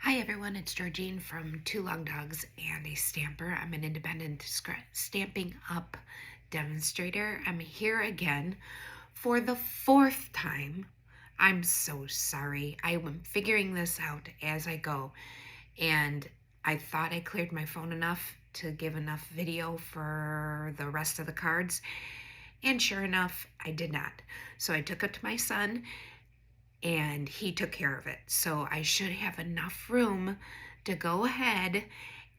Hi everyone, it's Georgine from Two Long Dogs and a Stamper. I'm an independent Stampin' Up demonstrator. I'm here again for the fourth time. I'm so sorry. I'm figuring this out as I go, and I thought I cleared my phone enough to give enough video for the rest of the cards, and sure enough, I did not. So I took it to my son and he took care of it. So I should have enough room to go ahead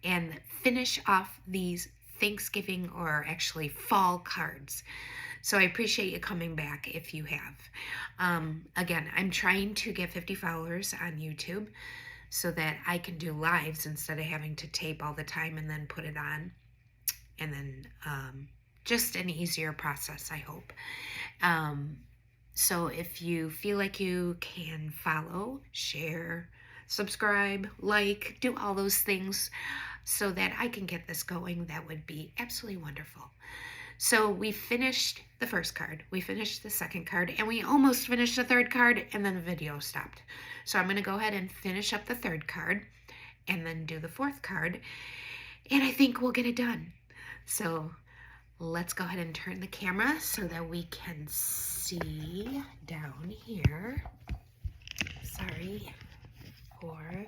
and finish off these Thanksgiving or actually fall cards. So I appreciate you coming back if you have. Again, I'm trying to get 50 followers on YouTube so that I can do lives instead of having to tape all the time and then put it on. And then just an easier process, I hope. So if you feel like you can follow, share, subscribe, like, do all those things so that I can get this going, that would be absolutely wonderful. So we finished the first card, we finished the second card, and we almost finished the third card, and then the video stopped. So I'm going to go ahead and finish up the third card and then do the fourth card, and I think we'll get it done. So let's go ahead and turn the camera so that we can see down here. Sorry for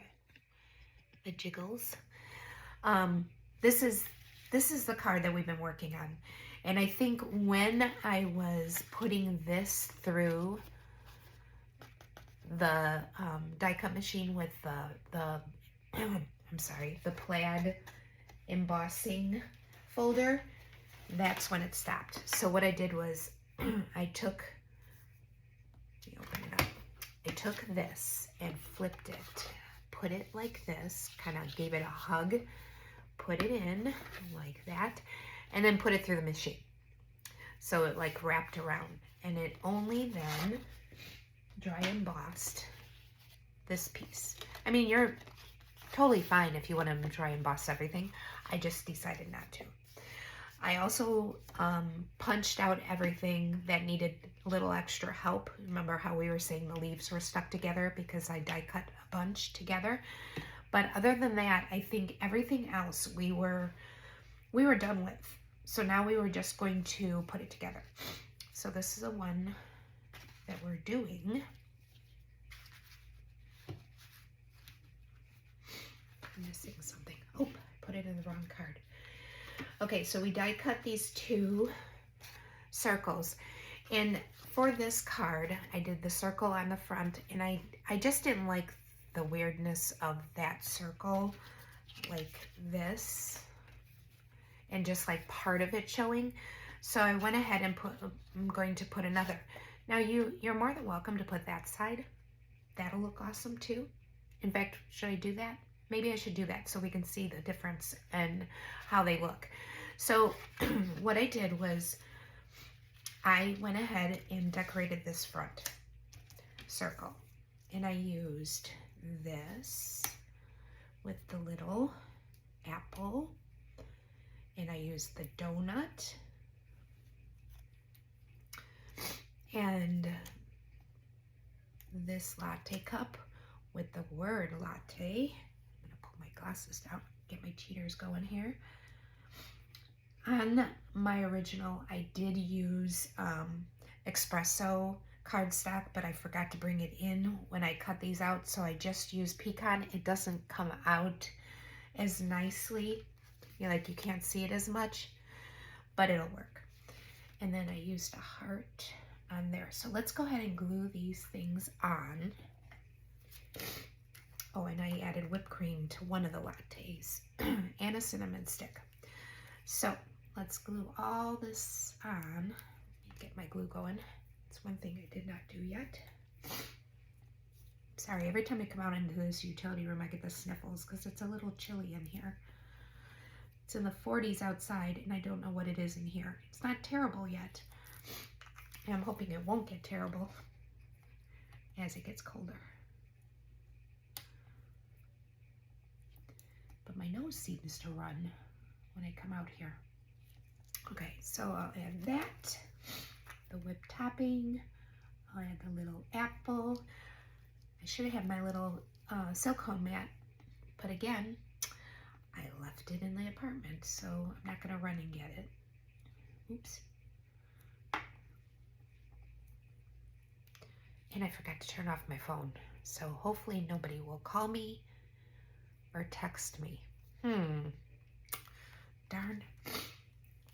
the jiggles. This is the card that we've been working on. And I think when I was putting this through the die cut machine with the I'm sorry, the plaid embossing folder, that's when it stopped. So what I did was I took this and flipped it, put it like this, kind of gave it a hug, put it in like that, and then put it through the machine. So it like wrapped around, and it only then dry embossed this piece. I mean, you're totally fine if you want to dry emboss everything. I just decided not to. I also punched out everything that needed a little extra help. Remember how we were saying the leaves were stuck together because I die cut a bunch together. But other than that, I think everything else we were done with. So now we were just going to put it together. So this is the one that we're doing. I'm missing something. Oh, I put it in the wrong card. Okay, so we die cut these two circles, and for this card I did the circle on the front, and I just didn't like the weirdness of that circle like this and just like part of it showing. So I went ahead and I'm going to put another. Now you're more than welcome to put that side. That'll look awesome too. In fact, should I do that? Maybe I should do that so we can see the difference and how they look. So what I did was I went ahead and decorated this front circle. And I used this with the little apple. And I used the donut. And this latte cup with the word latte. My glasses down, get my cheaters going here. On my original, I did use espresso cardstock, but I forgot to bring it in when I cut these out, so I just used pecan. It doesn't come out as nicely, like you can't see it as much, but it'll work. And then I used a heart on there. So let's go ahead and glue these things on. Oh, and I added whipped cream to one of the lattes and a cinnamon stick. So let's glue all this on. Get my glue going. It's one thing I did not do yet. Sorry, every time I come out into this utility room, I get the sniffles because it's a little chilly in here. It's in the 40s outside, and I don't know what it is in here. It's not terrible yet. And I'm hoping it won't get terrible as it gets colder. But my nose seems to run when I come out here. Okay, so I'll add that, the whipped topping, I'll add the little apple. I should have had my little silicone mat But again, I left it in the apartment, so I'm not gonna run and get it. Oops. And I forgot to turn off my phone, so hopefully nobody will call me or text me. Darn.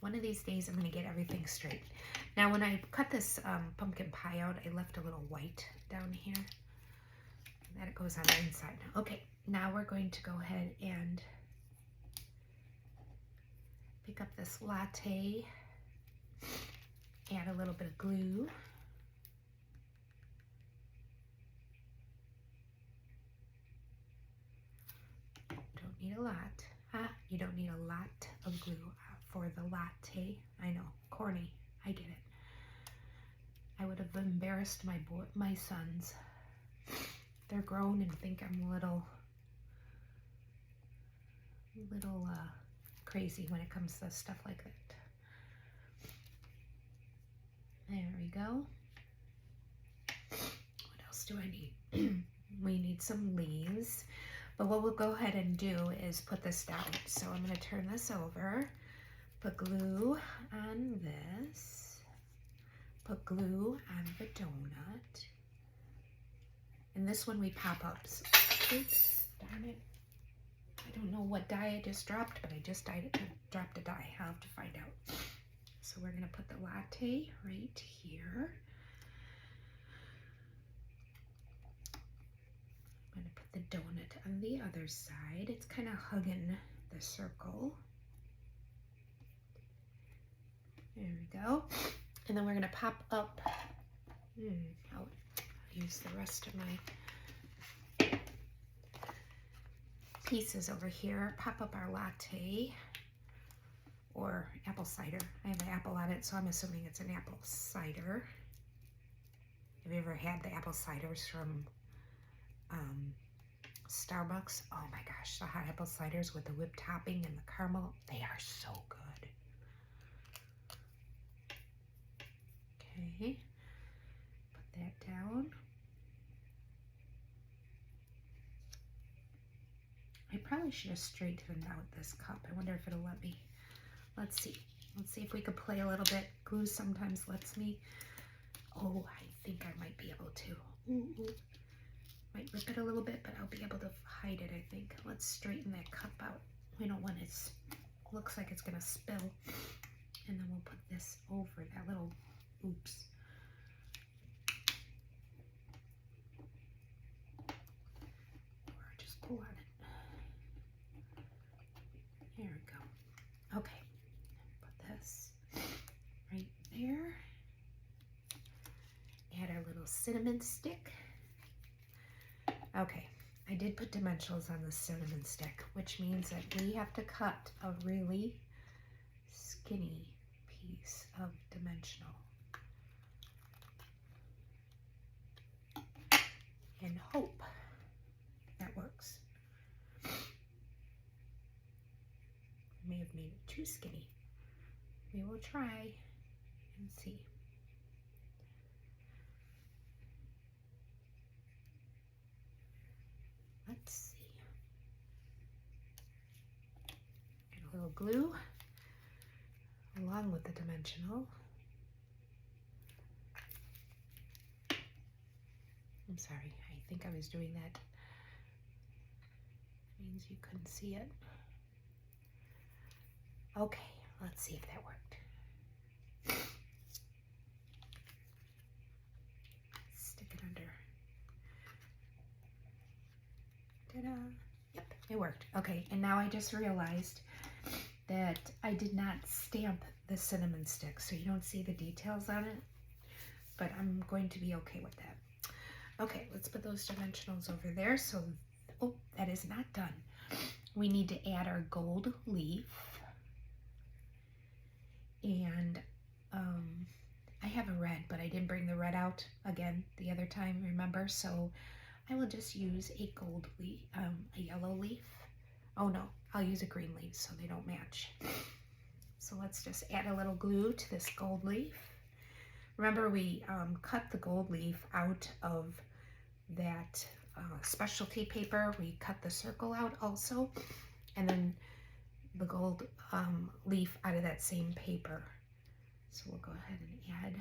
One of these days I'm gonna get everything straight. Now when I cut this pumpkin pie out, I left a little white down here. That goes on the inside. Okay, now we're going to go ahead and pick up this latte, add a little bit of glue. Don't need a lot. You don't need a lot of glue for the latte. I know, corny, I get it. I would have embarrassed my sons. They're grown and think I'm a little crazy when it comes to stuff like that. There we go. What else do I need? We need some leaves. But what we'll go ahead and do is put this down. So I'm going to turn this over, put glue on this, put glue on the donut. And this one we pop up. So, oops, darn it. I don't know what die I just dropped, but I just dropped a die. I'll have to find out. So we're going to put the latte right here. I'm going to put the donut on the other side. It's kind of hugging the circle. There we go. And then we're going to pop up. I'll use the rest of my pieces over here. Pop up our latte or apple cider. I have an apple on it, so I'm assuming it's an apple cider. Have you ever had the apple ciders from Starbucks? Oh my gosh, the hot apple ciders with the whipped topping and the caramel, they are so good. Okay, put that down. I probably should have straightened out this cup. I wonder if it'll let me. Let's see. Let's see if we could play a little bit. Glue sometimes lets me. Oh, I think I might be able to. Ooh. Might rip it a little bit, but I'll be able to hide it, I think. Let's straighten that cup out. We don't want it, looks like it's gonna spill. And then we'll put this over that little, oops. Or just pull on it. There we go. Okay, put this right there. Add our little cinnamon stick. Okay, I did put dimensionals on the cinnamon stick, which means that we have to cut a really skinny piece of dimensional. And hope that works. I may have made it too skinny. We will try and see. Let's see. Get a little glue along with the dimensional. I'm sorry, I think I was doing that. It means you couldn't see it. Okay, let's see if that worked. Stick it under. Ta-da! Yep, it worked. Okay, and now I just realized that I did not stamp the cinnamon stick, so you don't see the details on it, but I'm going to be okay with that. Okay, let's put those dimensionals over there. So, oh, that is not done. We need to add our gold leaf. And I have a red, but I didn't bring the red out again the other time, remember? So I will just use a gold leaf, a yellow leaf. Oh no, I'll use a green leaf so they don't match. So let's just add a little glue to this gold leaf. Remember we cut the gold leaf out of that specialty paper. We cut the circle out also, and then the gold leaf out of that same paper. So we'll go ahead and add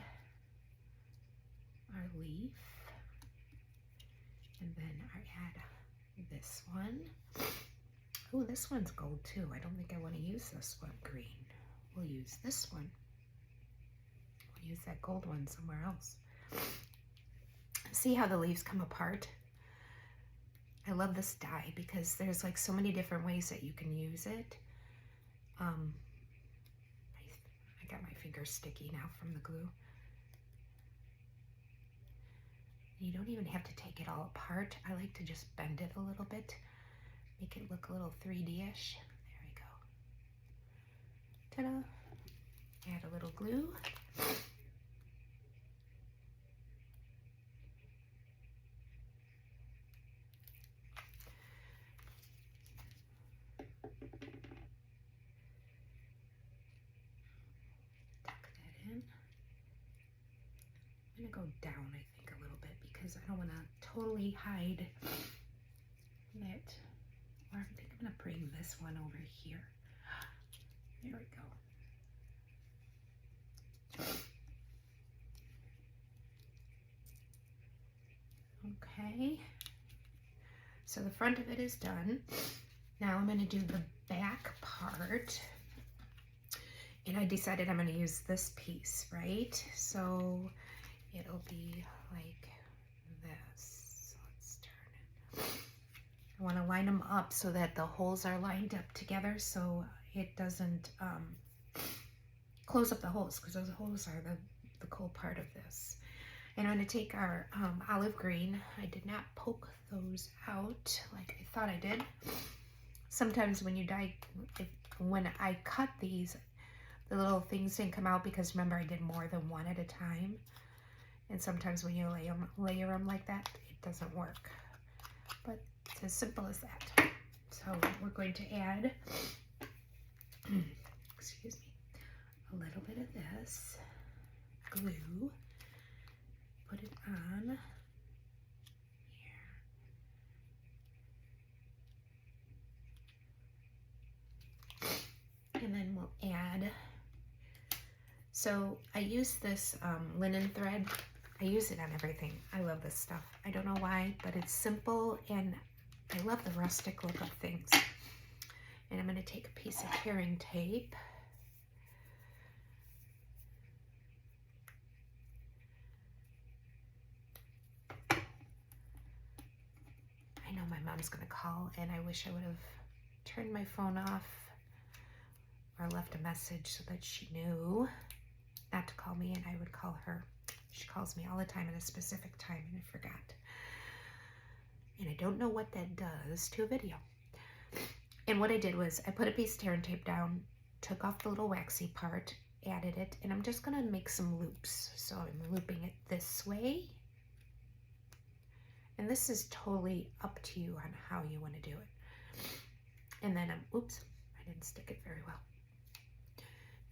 our leaf, and then add this one. Oh, this one's gold too. I don't think I want to use this one green. We'll use this one. We'll use that gold one somewhere else. See how the leaves come apart? I love this die because there's like so many different ways that you can use it. I got my fingers sticky now from the glue. You don't even have to take it all apart. I like to just bend it a little bit, make it look a little 3D-ish. There we go. Ta-da! Add a little glue. I'm gonna go down, I think, a little bit because I don't want to totally hide it. Or I think I'm gonna bring this one over here. There we go. Okay. So the front of it is done. Now I'm gonna do the back part. And I decided I'm gonna use this piece, right? So it'll be like this. Let's turn it. I want to line them up so that the holes are lined up together so it doesn't close up the holes, because those holes are the cool part of this. And I'm going to take our olive green. I did not poke those out like I thought I did. Sometimes when you when I cut these, the little things didn't come out because remember I did more than one at a time. And sometimes when you layer them like that, it doesn't work. But it's as simple as that. So we're going to add, excuse me, a little bit of this glue. Put it on here. And then we'll add, so I use this linen thread. I use it on everything. I love this stuff. I don't know why, but it's simple and I love the rustic look of things. And I'm going to take a piece of tearing tape. I know my mom's going to call and I wish I would have turned my phone off or left a message so that she knew not to call me and I would call her. She calls me all the time at a specific time and I forgot. And I don't know what that does to a video. And what I did was I put a piece of tearing tape down, took off the little waxy part, added it, and I'm just gonna make some loops. So I'm looping it this way. And this is totally up to you on how you wanna do it. And then oops, I didn't stick it very well.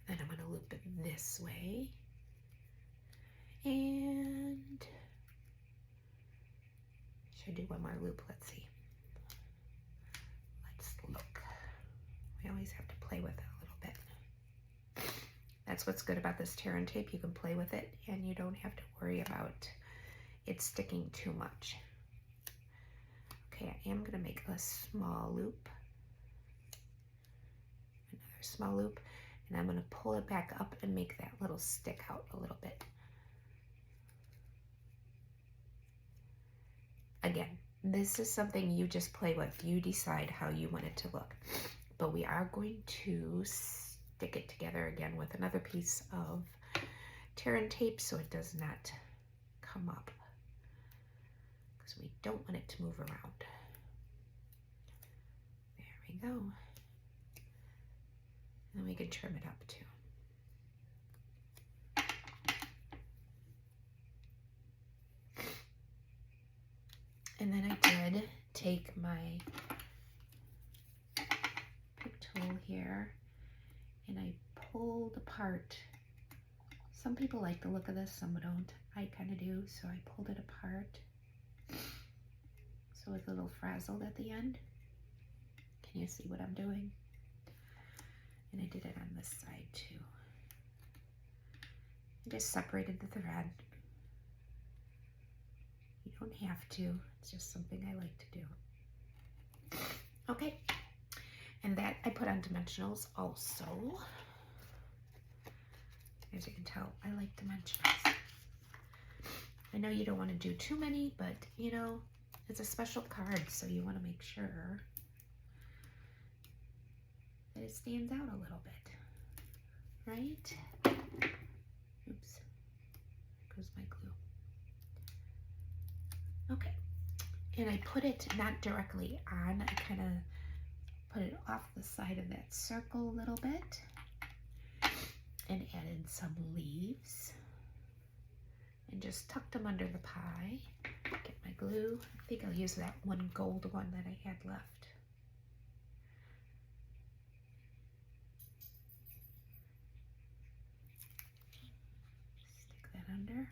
Then I'm gonna loop it this way. And should I do one more loop? Let's see. Let's look. We always have to play with it a little bit. That's what's good about this tearing tape. You can play with it and you don't have to worry about it sticking too much. Okay, I am gonna make a small loop. Another small loop. And I'm gonna pull it back up and make that little stick out a little bit. Again, this is something you just play with. You decide how you want it to look. But we are going to stick it together again with another piece of tearing tape so it does not come up. Because we don't want it to move around. There we go. And we can trim it up too. And then I did take my pick tool here and I pulled apart. Some people like the look of this, some don't. I kind of do, so I pulled it apart. So so it's a little frazzled at the end. Can you see what I'm doing? And I did it on this side too. I just separated the thread. You don't have to, it's just something I like to do. Okay, and that I put on dimensionals also. As you can tell, I like dimensionals. I know you don't want to do too many, but you know, it's a special card, so you want to make sure that it stands out a little bit, right? Oops, goes my glue. Okay, and I put it not directly on, I kind of put it off the side of that circle a little bit and added some leaves and just tucked them under the pie. Get my glue. I think I'll use that one gold one that I had left. Stick that under.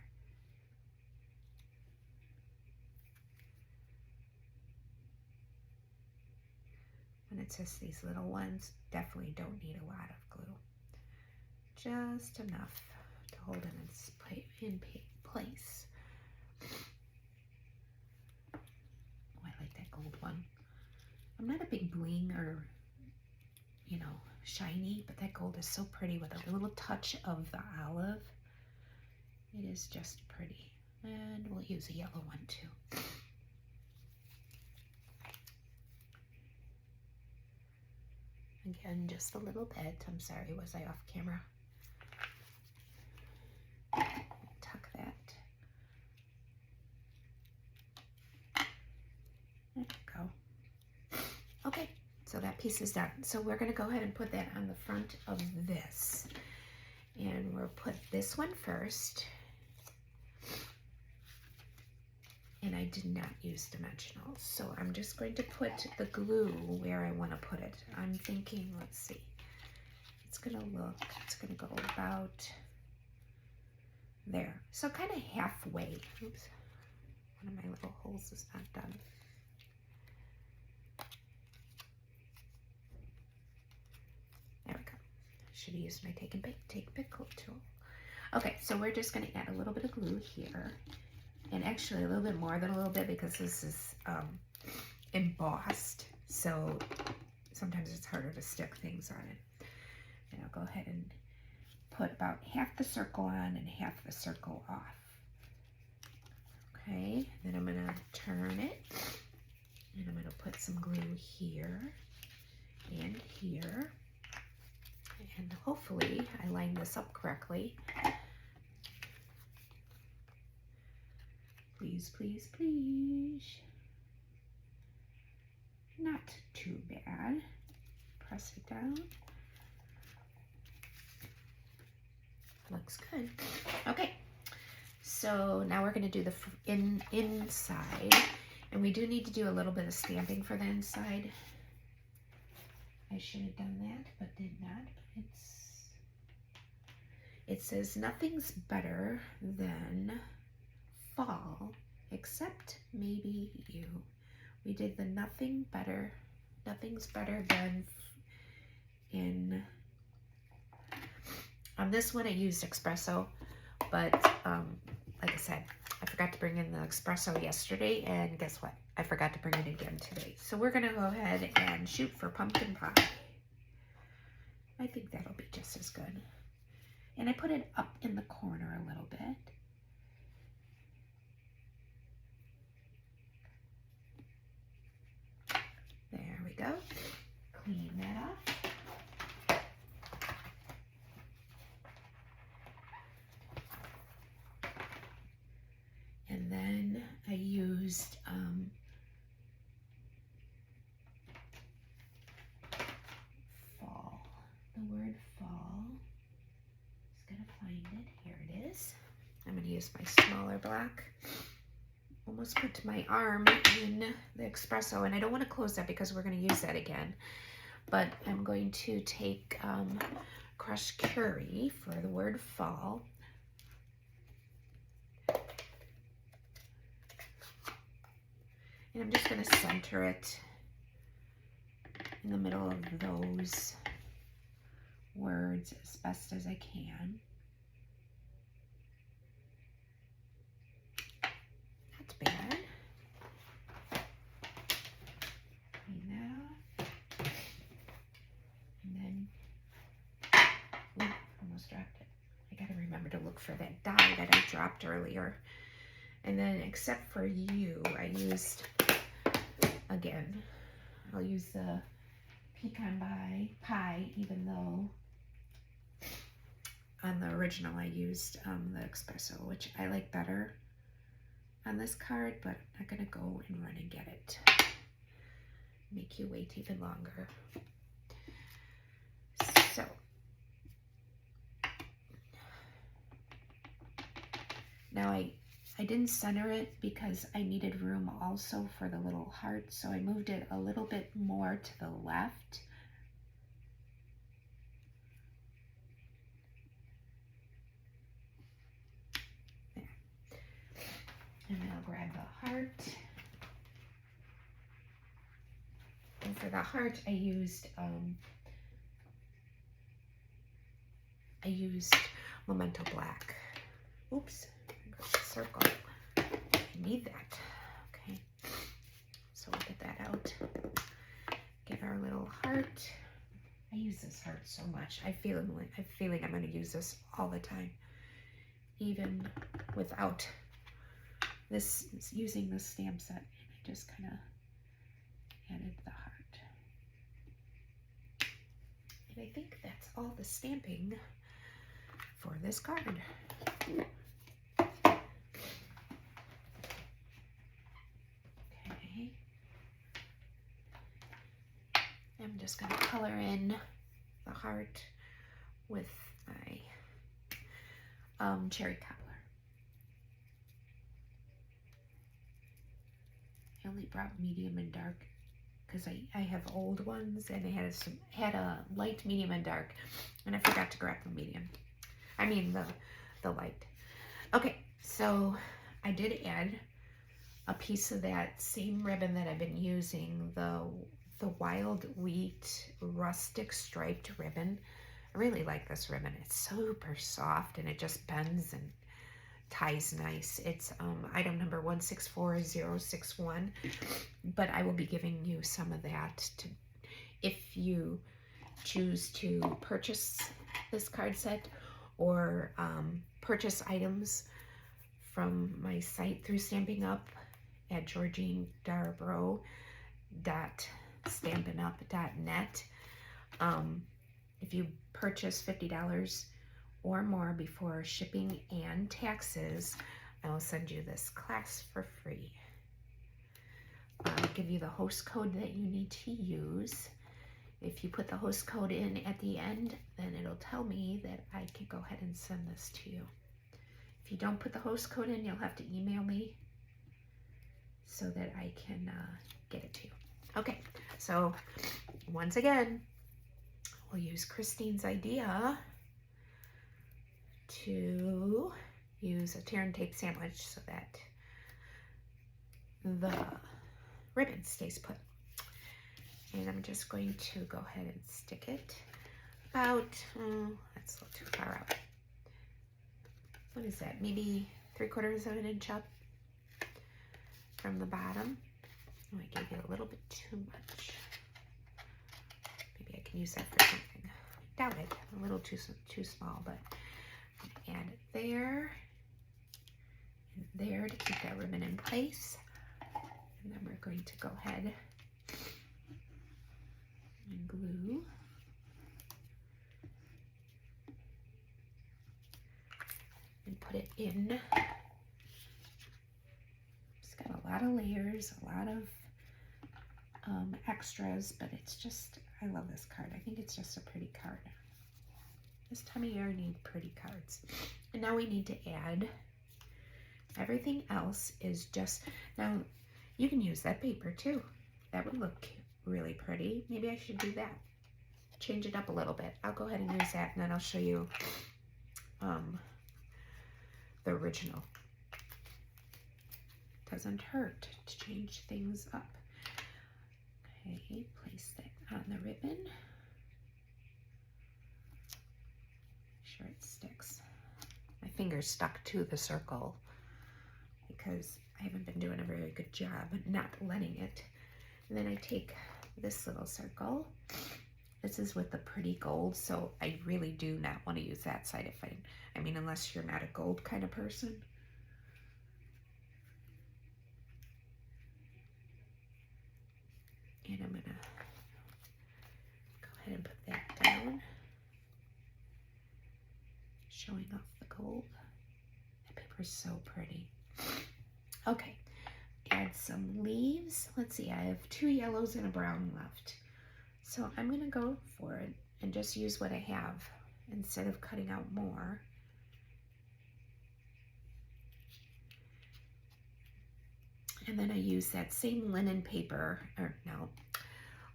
When it says these little ones, definitely don't need a lot of glue. Just enough to hold it in place. Oh, I like that gold one. I'm not a big bling or, you know, shiny, but that gold is so pretty with a little touch of the olive. It is just pretty. And we'll use a yellow one too. Again, just a little bit. I'm sorry, was I off camera? Tuck that. There we go. Okay, so that piece is done. So we're going to go ahead and put that on the front of this. And we'll put this one first. And I did not use dimensionals, so I'm just going to put the glue where I want to put it. I'm thinking, let's see, it's going to go about there. So kind of halfway. Oops, one of my little holes is not done. There we go. Should have used my take pick tool. Okay, so we're just going to add a little bit of glue here. And actually a little bit more than a little bit because this is embossed. So sometimes it's harder to stick things on it. And I'll go ahead and put about half the circle on and half the circle off. Okay, then I'm gonna turn it. And I'm gonna put some glue here and here. And hopefully I line this up correctly. Please, please, please. Not too bad. Press it down. Looks good. Okay, so now we're going to do the inside. And we do need to do a little bit of stamping for the inside. I should have done that, but did not. It says nothing's better than fall, except maybe you. We did the nothing's better than in, on this one I used espresso, but like I said, I forgot to bring in the espresso yesterday, and guess what? I forgot to bring it again today. So we're gonna go ahead and shoot for pumpkin pie. I think that'll be just as good. And I put it up in the corner a little bit. There we go. Clean that up. And then I used fall. The word fall. Just gotta find it. Here it is. I'm gonna use my smaller block. Almost put my arm in the espresso, and I don't want to close that because we're going to use that again. But I'm going to take crushed curry for the word fall. And I'm just going to center it in the middle of those words as best as I can. Not bad. Clean that up. And then, ooh, almost dropped it. I gotta remember to look for that dye that I dropped earlier. And then, except for you, I used, again, I'll use the pecan pie, even though on the original I used the espresso, which I like better on this card, but I'm not gonna go and run and get it. Make you wait even longer. So, now I didn't center it because I needed room also for the little heart, so I moved it a little bit more to the left. There. And then I'll grab the heart. And for the heart, I used Memento Black. Oops, circle. I need that. Okay, so we'll get that out. Get our little heart. I use this heart so much. I feel like I'm going to use this all the time, even without this using this stamp set. I just kind of added the heart. And I think that's all the stamping for this card. Okay. I'm just going to color in the heart with my cherry cobbler. I only brought medium and dark because I have old ones, and they had a light, medium, and dark, and I forgot to grab the medium. I mean the light. Okay, so I did add a piece of that same ribbon that I've been using, the Wild Wheat Rustic Striped ribbon. I really like this ribbon. It's super soft and it just bends and ties nice. It's item number 164061, but I will be giving you some of that if you choose to purchase this card set or purchase items from my site through Stampin' Up at georginedarbro.stampinup.net. If you purchase $50 or more before shipping and taxes, I will send you this class for free. I'll give you the host code that you need to use. If you put the host code in at the end, then it'll tell me that I can go ahead and send this to you. If you don't put the host code in, you'll have to email me so that I can get it to you. Okay, so once again, we'll use Christine's idea to use a tear and tape sandwich so that the ribbon stays put. And I'm just going to go ahead and stick it about, that's a little too far out. What is that, maybe 3/4 of an inch up from the bottom. Oh, I gave you a little bit too much. Maybe I can use that for something. Doubt it, a little too small, but add it there and there to keep that ribbon in place. And then we're going to go ahead and glue and put it in. It's got a lot of layers, a lot of extras, but it's just, I love this card. I think it's just a pretty card. This time of year I need pretty cards. And now we need to add, everything else is just, now you can use that paper too. That would look really pretty. Maybe I should do that. Change it up a little bit. I'll go ahead and use that, and then I'll show you the original doesn't hurt to change things up. Okay, place that on the ribbon. Make sure it sticks. My finger's stuck to the circle because I haven't been doing a very good job not letting it. And then I take this little circle. This is with the pretty gold, so I really do not want to use that side if I mean, unless you're not a gold kind of person. And I'm gonna go ahead and put that down, showing off the gold. That paper is so pretty. Okay, add some leaves. Let's see, I have 2 yellows and a brown left. So I'm gonna go for it and just use what I have instead of cutting out more. And then I use that same linen paper, or no,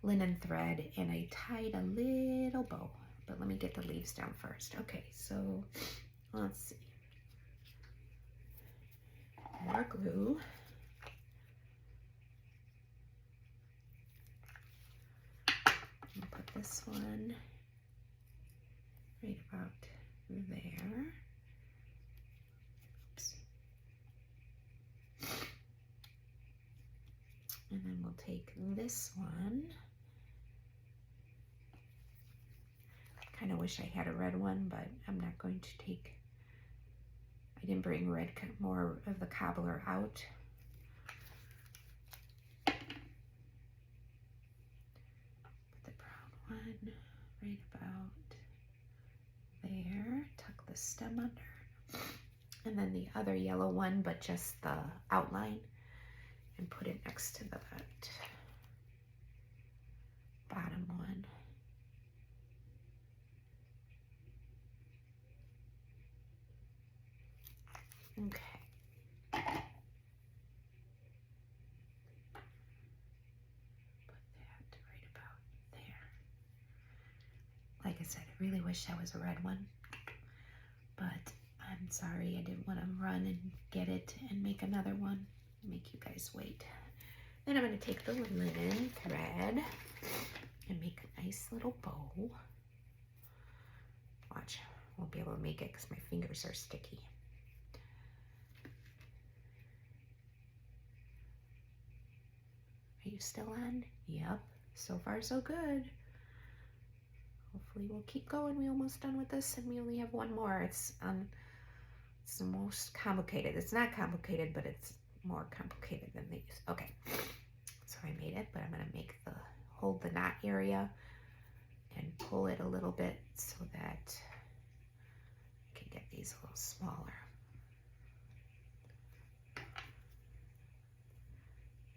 linen thread, and I tied a little bow. But let me get the leaves down first. Okay, so let's see. More glue. I'll put this one right about there. Oops. And then we'll take this one. Kind of wish I had a red one, but I'm not going to take, I didn't bring more of the cobbler out. Put the brown one right about there, tuck the stem under. And then the other yellow one, but just the outline, and put it next to the bottom one. Okay. Put that right about there. Like I said, I really wish that was a red one, but I'm sorry, I didn't want to run and get it and make another one, make you guys wait. Then I'm going to take the linen thread and make a nice little bow. Watch, I won't be able to make it because my fingers are sticky. Are you still on? Yep, so far so good. Hopefully we'll keep going. We're almost done with this and we only have one more. It's the most complicated. It's not complicated, but it's more complicated than these. Okay, so I made it, but I'm gonna hold the knot area and pull it a little bit so that I can get these a little smaller.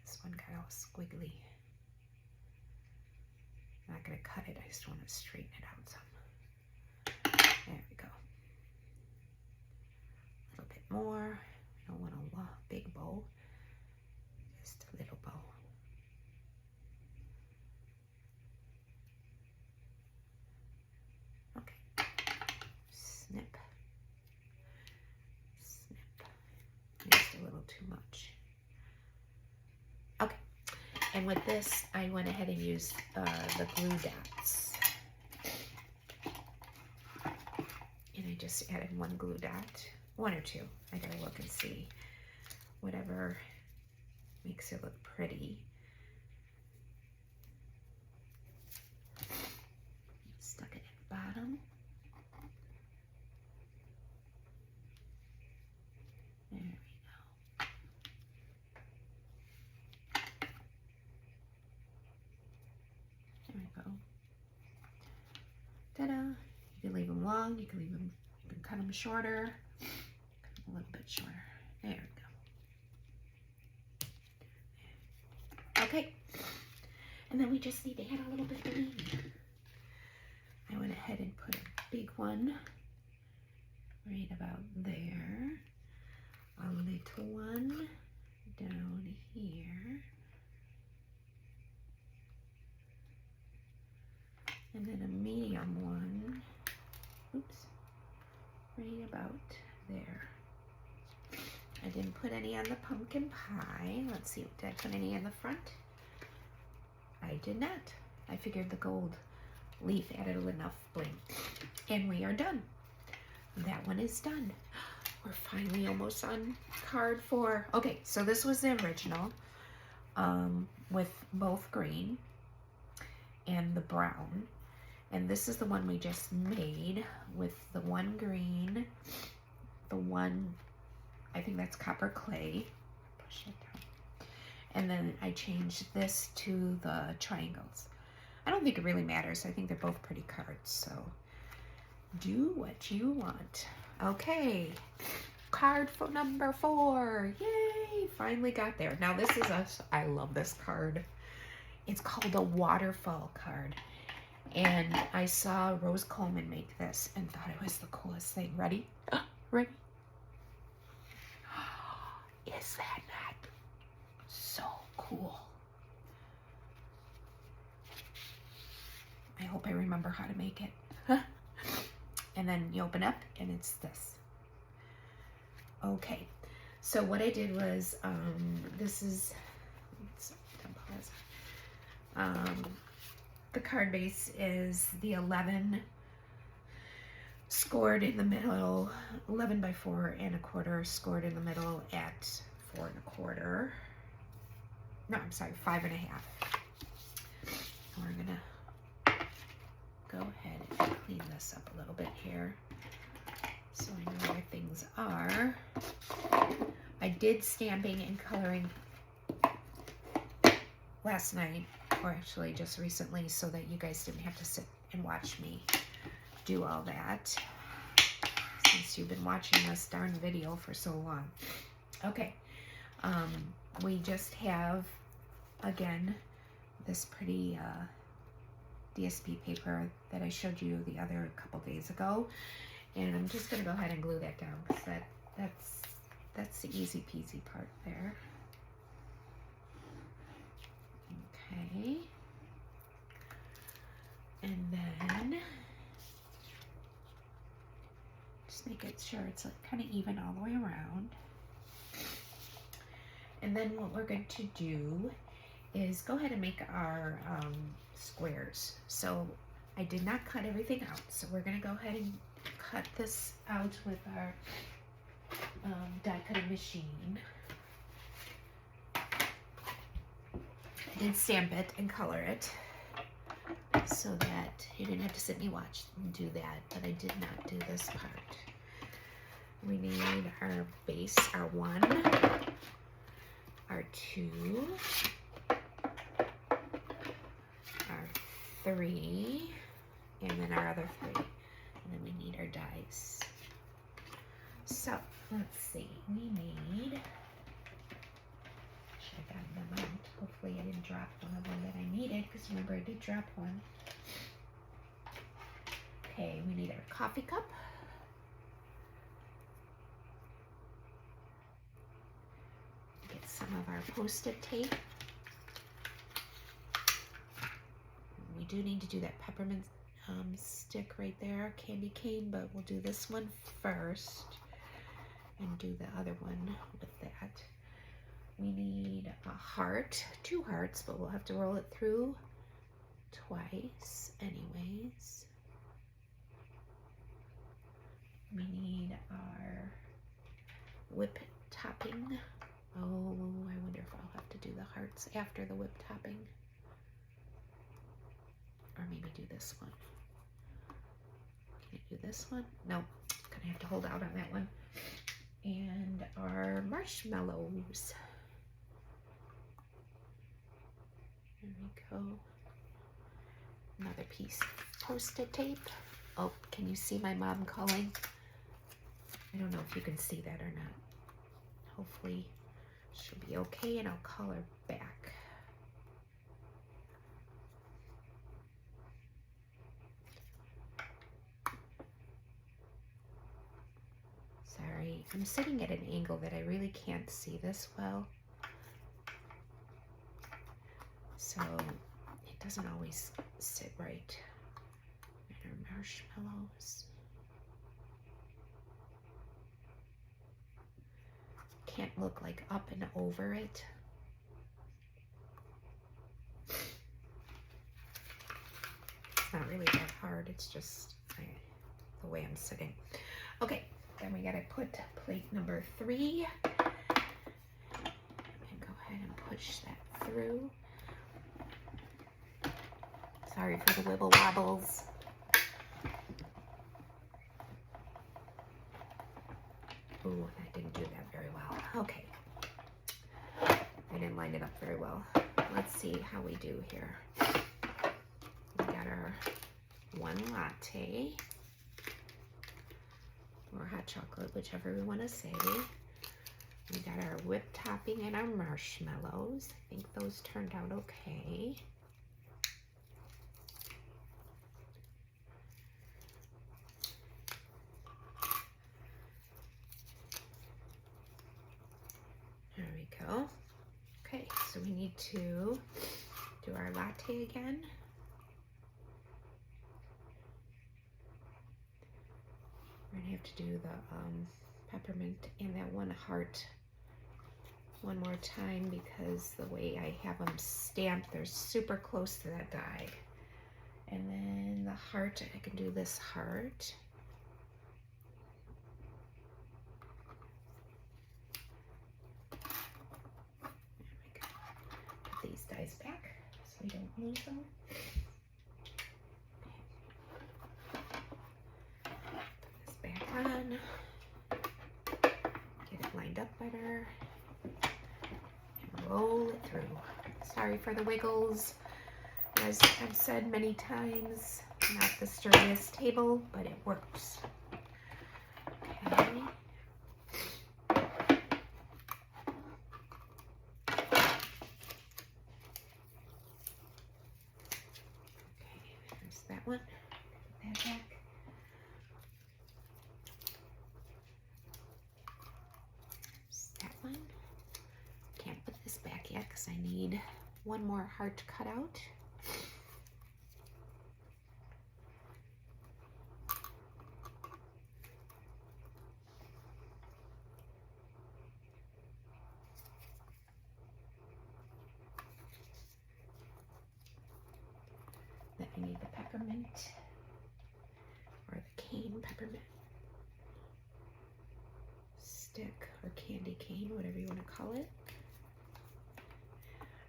This one got all squiggly. I'm not gonna cut it, I just want to straighten it out some. There we go. A little bit more. I don't want a big bow, just a little bow. Okay. Snip. Snip. Just a little too much. Okay. And with this, I went ahead and used the glue dots. And I just added 1 glue dot, 1 or 2. I gotta look and see. Whatever makes it look pretty. Stuck it at the bottom. There we go. There we go. Ta-da! You can leave them long, you can cut them shorter, cut them a little bit shorter. There we go. Okay, and then we just need to add a little bit of green. I went ahead and put a big one right about there, a little one down here, and then a medium one, oops, right about there. I didn't put any on the pumpkin pie. Let's see, did I put any in the front? I did not. I figured the gold leaf added enough bling. And we are done. That one is done. We're finally almost on card 4. Okay, so this was the original with both green and the brown. And this is the one we just made with the one green, the one, I think that's copper clay. Push it down. And then I changed this to the triangles. I don't think it really matters. I think they're both pretty cards, so do what you want. Okay, card for number 4. Yay, finally got there. Now this is I love this card. It's called a waterfall card. And I saw Rose Coleman make this and thought it was the coolest thing. Ready? Ready? Is that not so cool? I hope I remember how to make it. And then you open up and it's this. Okay, so what I did was, this is, the card base is the 11 scored in the middle, 11 by 4 1/4 scored in the middle at 4 1/4. No, I'm sorry, 5 1/2. We're gonna go ahead and clean this up a little bit here so I know where things are. I did stamping and coloring last night, or actually just recently, so that you guys didn't have to sit and watch me do all that, since you've been watching this darn video for so long. Okay, we just have, again, this pretty DSP paper that I showed you the other couple days ago, and I'm just going to go ahead and glue that down, because that's the easy peasy part there. Okay, and then just make it sure it's like kind of even all the way around. And then what we're going to do is go ahead and make our squares. So I did not cut everything out, so we're going to go ahead and cut this out with our die cutting machine. I did stamp it and color it so that you didn't have to sit and watch and do that, but I did not do this part. We need our base, our 1, our 2, our 3, and then our other 3, and then we need our dies. So let's see, we need, should have gotten them out. Hopefully I didn't drop one of them that I needed, because remember I did drop one. Okay, we need our coffee cup. Get some of our Post-it tape. We do need to do that peppermint stick right there, candy cane, but we'll do this one first and do the other one with that. We need a heart, 2 hearts, but we'll have to roll it through twice anyways. We need our whip topping. Oh, I wonder if I'll have to do the hearts after the whip topping. Or maybe do this one. Can I do this one? No, gonna have to hold out on that one. And our marshmallows. There we go. Another piece of Post-it tape. Oh, can you see my mom calling? I don't know if you can see that or not. Hopefully she'll be okay and I'll call her back. Sorry, I'm sitting at an angle that I really can't see this well. So it doesn't always sit right. And our marshmallows. can't look like up and over it. It's not really that hard, it's just the way I'm sitting. Okay, then we gotta put plate number 3 and go ahead and push that through. Sorry for the wibble wobbles. Ooh, I didn't do that very well. Okay. I didn't line it up very well. Let's see how we do here. We got our 1 latte, or hot chocolate, whichever we want to say. We got our whipped topping and our marshmallows. I think those turned out okay. There we go. Okay, so we need to do our latte again. We're gonna have to do the peppermint and that 1 heart one more time because the way I have them stamped, they're super close to that die. And then the heart, I can do this heart. There we go. Put these dies back so we don't lose them. Put this back on. Get it lined up better. Roll it through. Sorry for the wiggles. As I've said many times, not the sturdiest table, but it works. Okay. Okay, there's that one. Put that back. There's that one. Can't put this back yet because I need 1 more heart cut out. Then I need the peppermint, or the cane peppermint stick, or candy cane, whatever you want to call it.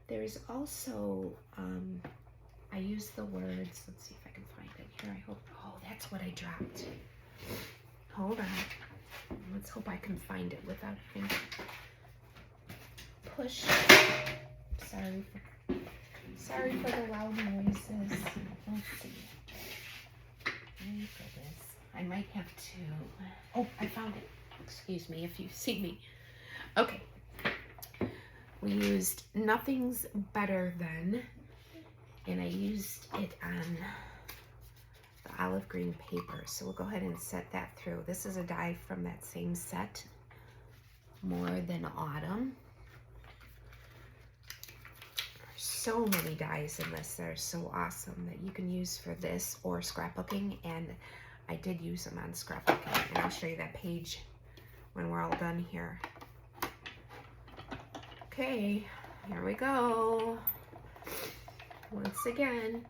There's also, I use the words, let's see if I can find it here. I hope, oh, that's what I dropped. Hold on. Let's hope I can find it without having to push. Sorry for the loud noises. Let's see. I might have to, oh, I found it. Excuse me if you see me. Okay. We used Nothing's Better Than, and I used it on the olive green paper. So we'll go ahead and set that through. This is a die from that same set, More Than Autumn. There's so many dies in this that are so awesome that you can use for this or scrapbooking, and I did use them on scrapbooking, and I'll show you that page when we're all done here. Okay, here we go. Once again,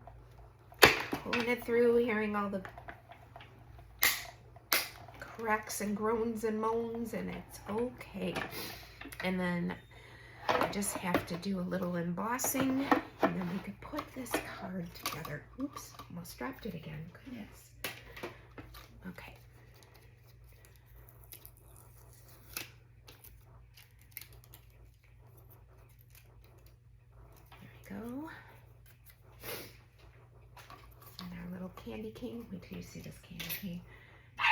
pulling it through, hearing all the cracks and groans and moans, and it's okay. And then I just have to do a little embossing, and then we could put this card together. Oops, almost dropped it again. Goodness. Okay. Go. And our little candy cane. Wait till you see this candy cane.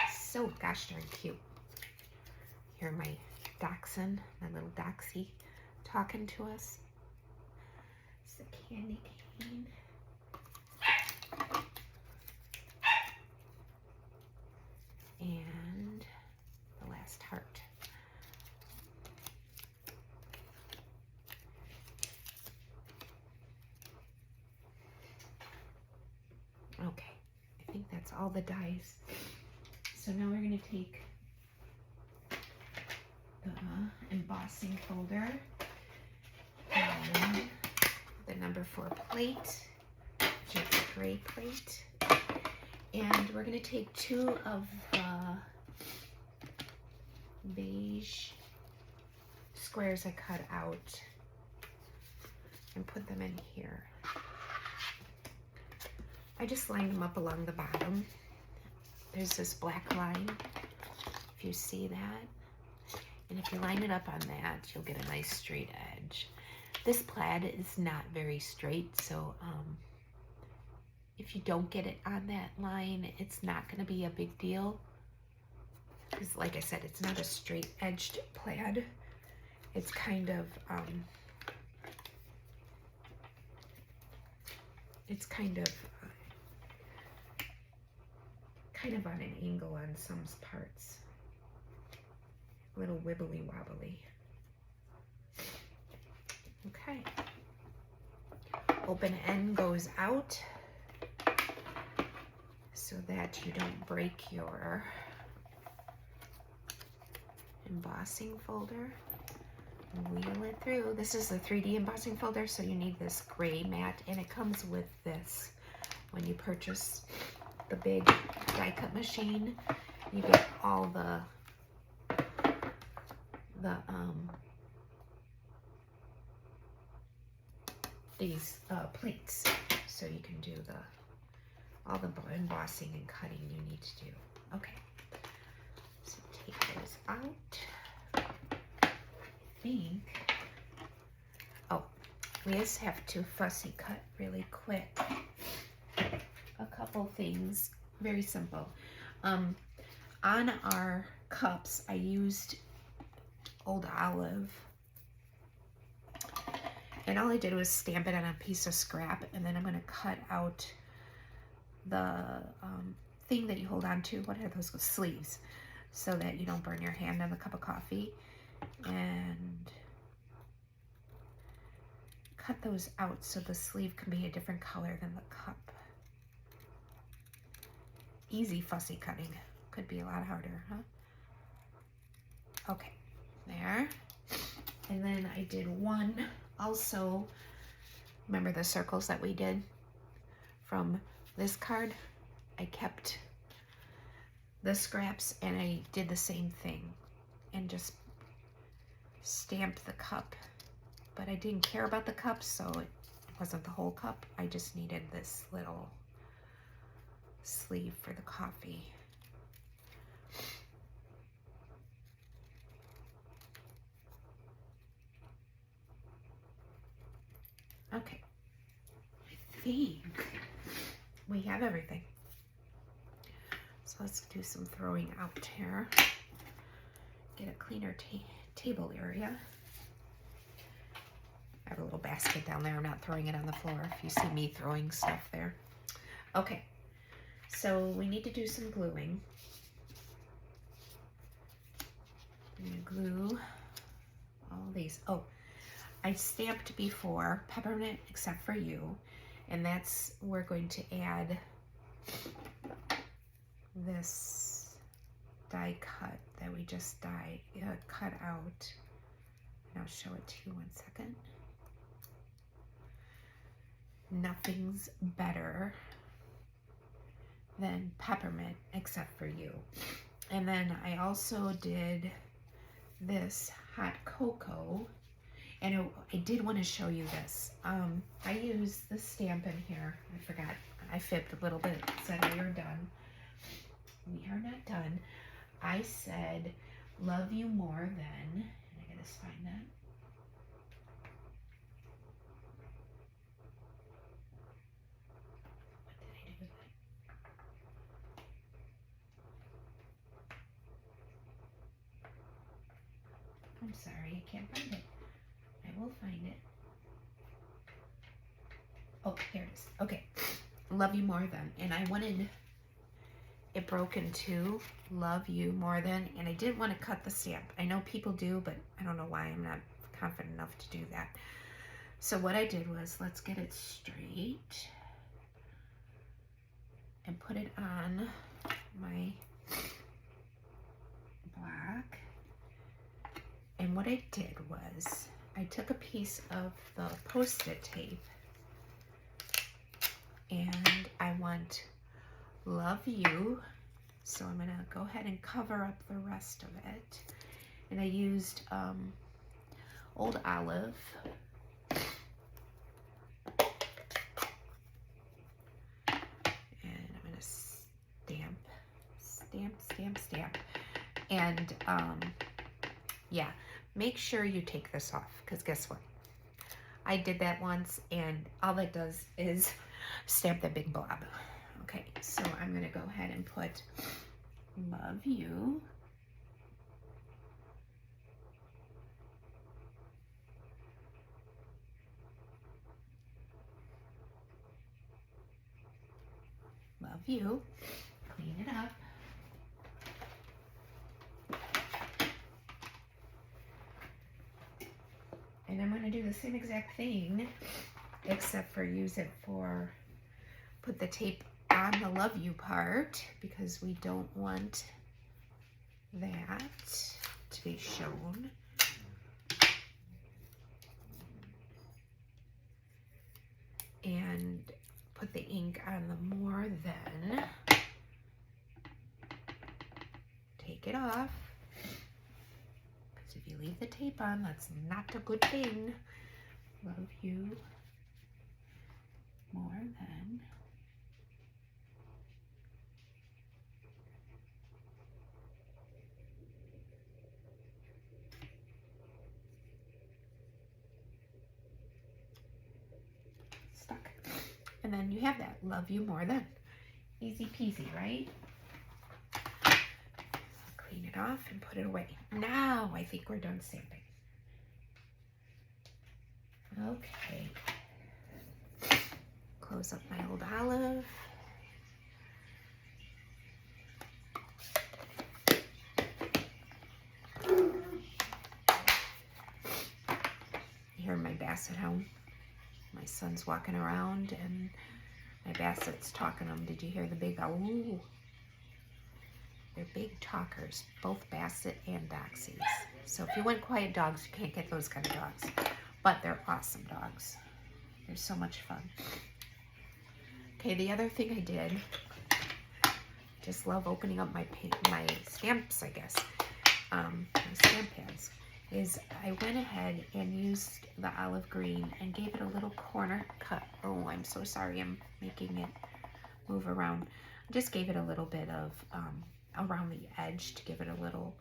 It's so gosh darn cute. Here my dachshund, my little Doxy, talking to us. It's the candy cane. And the last heart. Okay, I think that's all the dies. So now we're going to take the embossing folder and the number 4 plate, which is a gray plate. And we're going to take 2 of the beige squares I cut out and put them in here. I just lined them up along the bottom. There's this black line, if you see that. And if you line it up on that, you'll get a nice straight edge. This plaid is not very straight, so if you don't get it on that line, it's not going to be a big deal. Because like I said, it's not a straight edged plaid. It's kind of on an angle on some parts. A little wibbly wobbly. Okay. Open end goes out so that you don't break your embossing folder. Wheel it through. This is the 3D embossing folder, so you need this gray mat, and it comes with this. When you purchase the big die cut machine, you get all these plates, so you can do all the embossing and cutting you need to do. Okay, so take those out. I think, oh, we just have to fussy cut really quick a couple things, very simple. On our cups, I used Old Olive, and all I did was stamp it on a piece of scrap, and then I'm going to cut out the thing that you hold on to. What are those sleeves? So that you don't burn your hand on the cup of coffee. And cut those out so the sleeve can be a different color than the cup. Easy fussy cutting. Could be a lot harder, huh? Okay, there. And then I did one also. Remember the circles that we did from this card? I kept the scraps and I did the same thing and just stamped the cup. But I didn't care about the cup, so it wasn't the whole cup. I just needed this little sleeve for the coffee. Okay, I think we have everything. So let's do some throwing out here. Get a cleaner table area. I have a little basket down there. I'm not throwing it on the floor if you see me throwing stuff there. Okay, so we need to do some gluing. I'm gonna glue all these. Oh, I stamped before Peppermint Except for You, and that's, we're going to add this die cut that we just cut out, and I'll show it to you 1 second. Nothing's better than Peppermint Except for You. And then I also did this hot cocoa, and I did want to show you this. I used the stamp in here. I forgot. I fibbed a little bit. It said we are done. We are not done. I said, love you more than, and I gotta find that. What did I do with it? I'm sorry, I can't find it. I will find it. Oh, here it is. Okay. Love you more than. And I wanted it broken to love you more than, and I didn't want to cut the stamp. I know people do, but I don't know why I'm not confident enough to do that. So what I did was, let's get it straight and put it on my black. And what what I did was I took a piece of the Post-it tape and I want love you. So I'm gonna go ahead and cover up the rest of it. And I used Old Olive. And I'm gonna stamp. And yeah, make sure you take this off, because guess what? I did that once and all that does is stamp that big blob. Okay, so I'm gonna go ahead and put love you. Love you. Clean it up. And I'm going to do the same exact thing, except for use it for, put the tape on the love you part, because we don't want that to be shown. And put the ink on the more than. Take it off. Because if you leave the tape on, that's not a good thing. Love you more than. Stuck. And then you have that, love you more than. Easy peasy, right? Clean it off and put it away. Now I think we're done stamping. Okay. Close up my Old Olive. You hear my Basset Hound? My son's walking around and my Basset's talking to him. Did you hear the big ooh? They're big talkers, both Basset and Doxies. So if you want quiet dogs, you can't get those kind of dogs. But they're awesome dogs. They're so much fun. Okay, the other thing I did, just love opening up my stamps, I guess, my stamp pads, is I went ahead and used the olive green and gave it a little corner cut. Oh, I'm so sorry, I'm making it move around. I just gave it a little bit of around the edge to give it a little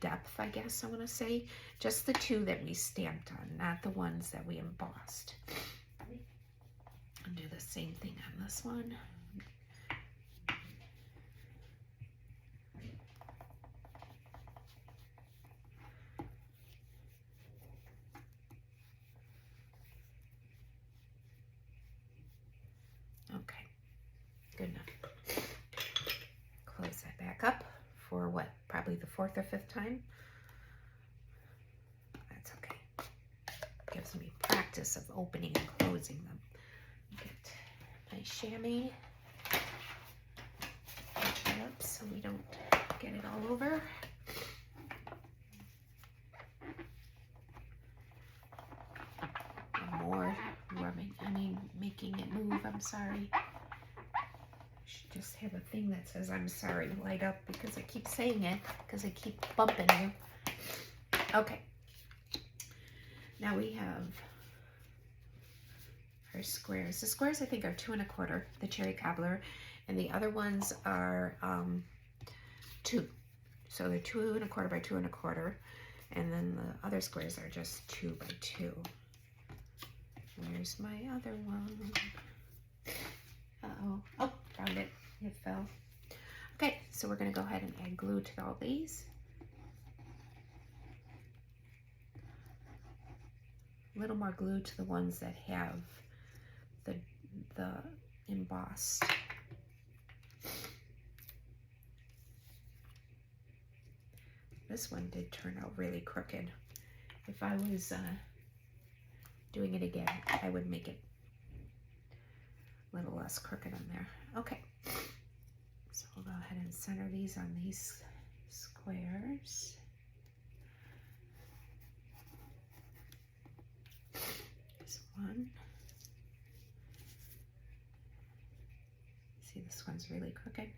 depth, I guess I want to say. Just the two that we stamped on, not the ones that we embossed. I'll do the same thing on this one. Okay, good enough. Close that back up for what, probably the 4th or 5th time. That's okay. Gives me practice of opening and closing them. Get my chamois up so we don't get it all over. More rubbing, making it move, I'm sorry. Should just have a thing that says I'm sorry light up, because I keep saying it, because I keep bumping you. Okay. Now we have our squares. The squares I think are 2 1/4, the cherry cobbler, and the other ones are 2. So they're 2 1/4 by 2 1/4, and then the other squares are just 2 by 2. Where's my other one? Uh-oh. Oh, found it. It fell. Okay, so we're going to go ahead and add glue to all these. A little more glue to the ones that have the embossed. This one did turn out really crooked. If I was doing it again, I would make it a little less crooked on there. Okay, so we'll go ahead and center these on these squares. There's one. See, this one's really crooked,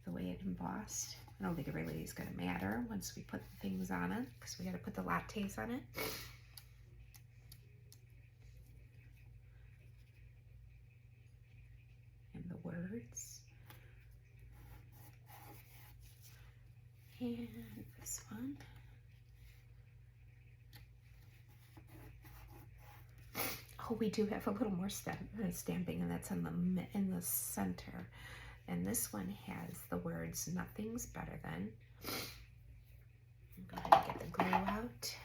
the way it embossed. I don't think it really is going to matter once we put the things on it, because we got to put the lattes on it. And the words. And this one. Oh, we do have a little more stamping, and that's in the center. And this one has the words "Nothing's better than." I'm going to get the glue out.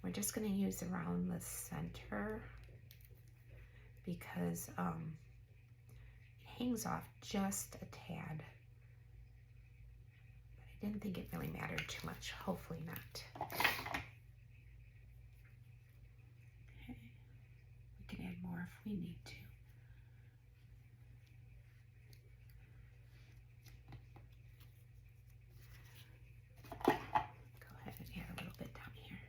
We're just going to use around the center because it hangs off just a tad. But I didn't think it really mattered too much. Hopefully not. We can add more if we need to. Go ahead and add a little bit down here.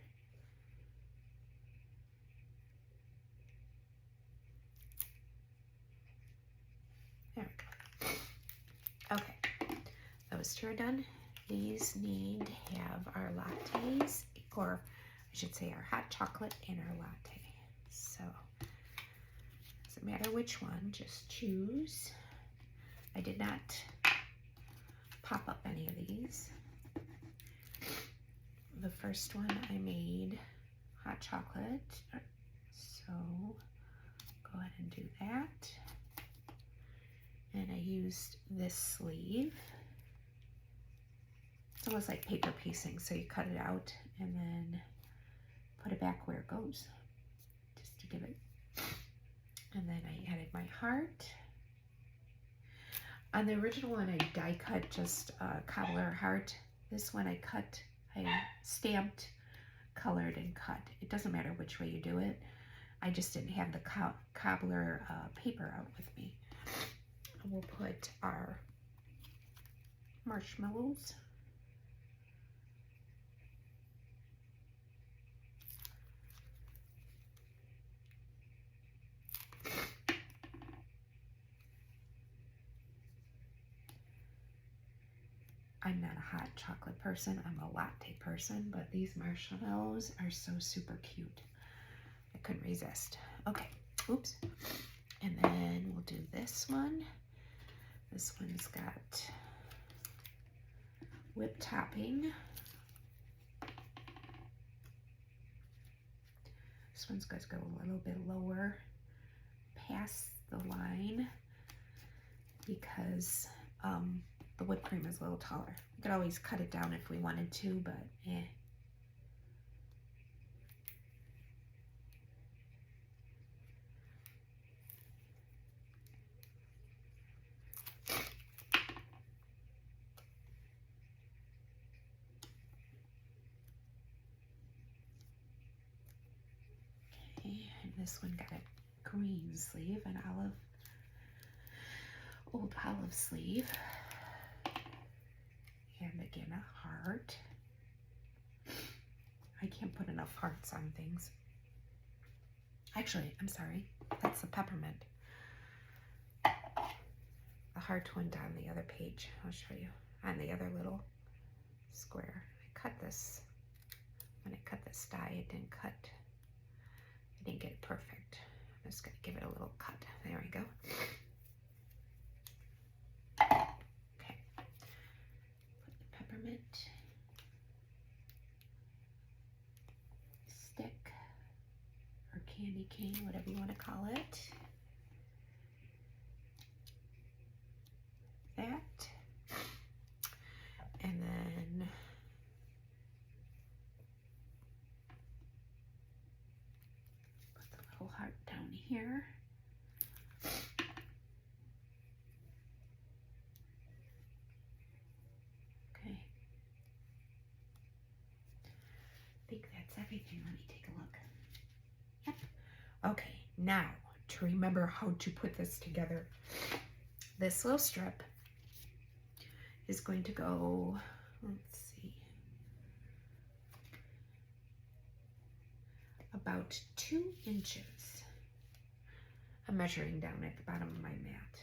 There we go. Okay, those two are done. These need to have our lattes, or I should say our hot chocolate and our latte. So, doesn't matter which one, just choose. I did not pop up any of these. The first one I made hot chocolate, so go ahead and do that. And I used this sleeve. It's almost like paper piecing, so you cut it out and then put it back where it goes, just to give it. And then I added my heart. On the original one, I die cut just a cobbler heart. This one I stamped, colored, and cut. It doesn't matter which way you do it. I just didn't have the cobbler paper out with me. We'll put our marshmallows. I'm not a hot chocolate person, I'm a latte person, but these marshmallows are so super cute. I couldn't resist. Okay, oops. And then we'll do this one. This one's got whipped topping. This one's got to go a little bit lower past the line because the whipped cream is a little taller. We could always cut it down if we wanted to, but eh. Okay, and this one got a green sleeve, an old olive sleeve. And again, a heart. I can't put enough hearts on things. Actually, I'm sorry, that's the peppermint. The heart went on the other page. I'll show you. On the other little square. I cut this. When I cut this die, it didn't cut. I didn't get it perfect. I'm just going to give it a little cut. There we go. Okay. Put the peppermint stick or candy cane, whatever you want to call it. That. And then put the little heart down here. Okay. I think that's everything. Let me take a look. Yep. Okay, now to remember how to put this together. This little strip is going to go, let's see, about 2 inches. I'm measuring down at the bottom of my mat.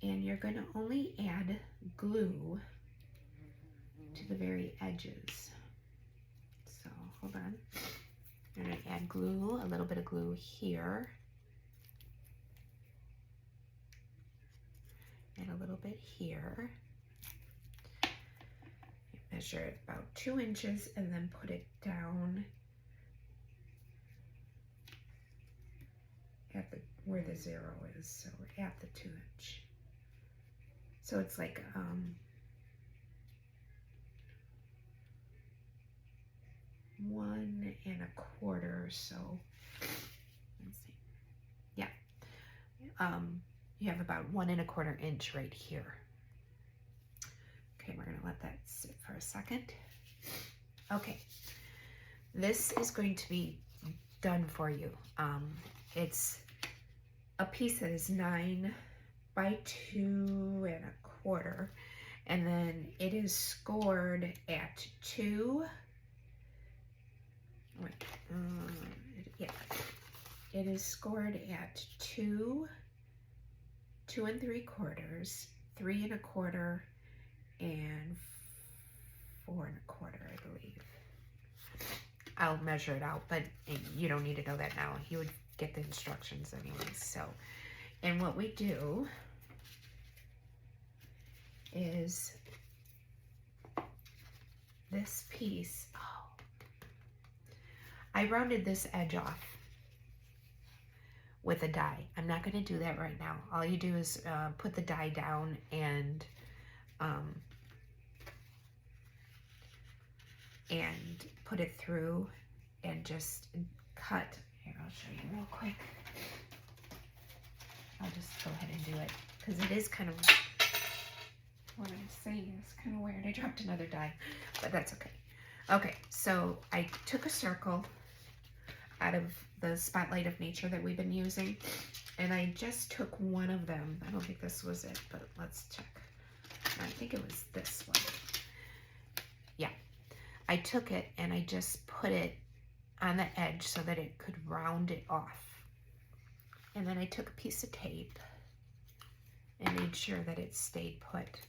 And you're going to only add glue to the very edges. So hold on. I'm going to add glue, a little bit of glue here. And a little bit here. Measure it about 2 inches and then put it down at where the 0 is, so at the 2 inch. So it's like 1 1/4 or so. Let's see. Yeah. You have about 1 1/4 inch right here. Okay, we're gonna let that sit for a second. Okay, this is going to be done for you. It's a piece that is 9 by 2 1/4, and then it is scored at 2. It is scored at 2, 2 3/4, 3 1/4, and 4 1/4, I believe. I'll measure it out, but you don't need to know that now. You would get the instructions anyway. So, and what we do is this piece, I rounded this edge off with a die. I'm not going to do that right now. All you do is put the die down and put it through and just cut. Here, I'll show you real quick. I'll just go ahead and do it because it is kind of, what I'm saying is kind of weird. I dropped another die, but that's okay. Okay, so I took a circle out of the Spotlight of Nature that we've been using, and I just took one of them. I don't think this was it, but let's check. I think it was this one. Yeah, I took it and I just put it on the edge so that it could round it off. And then I took a piece of tape and made sure that it stayed put.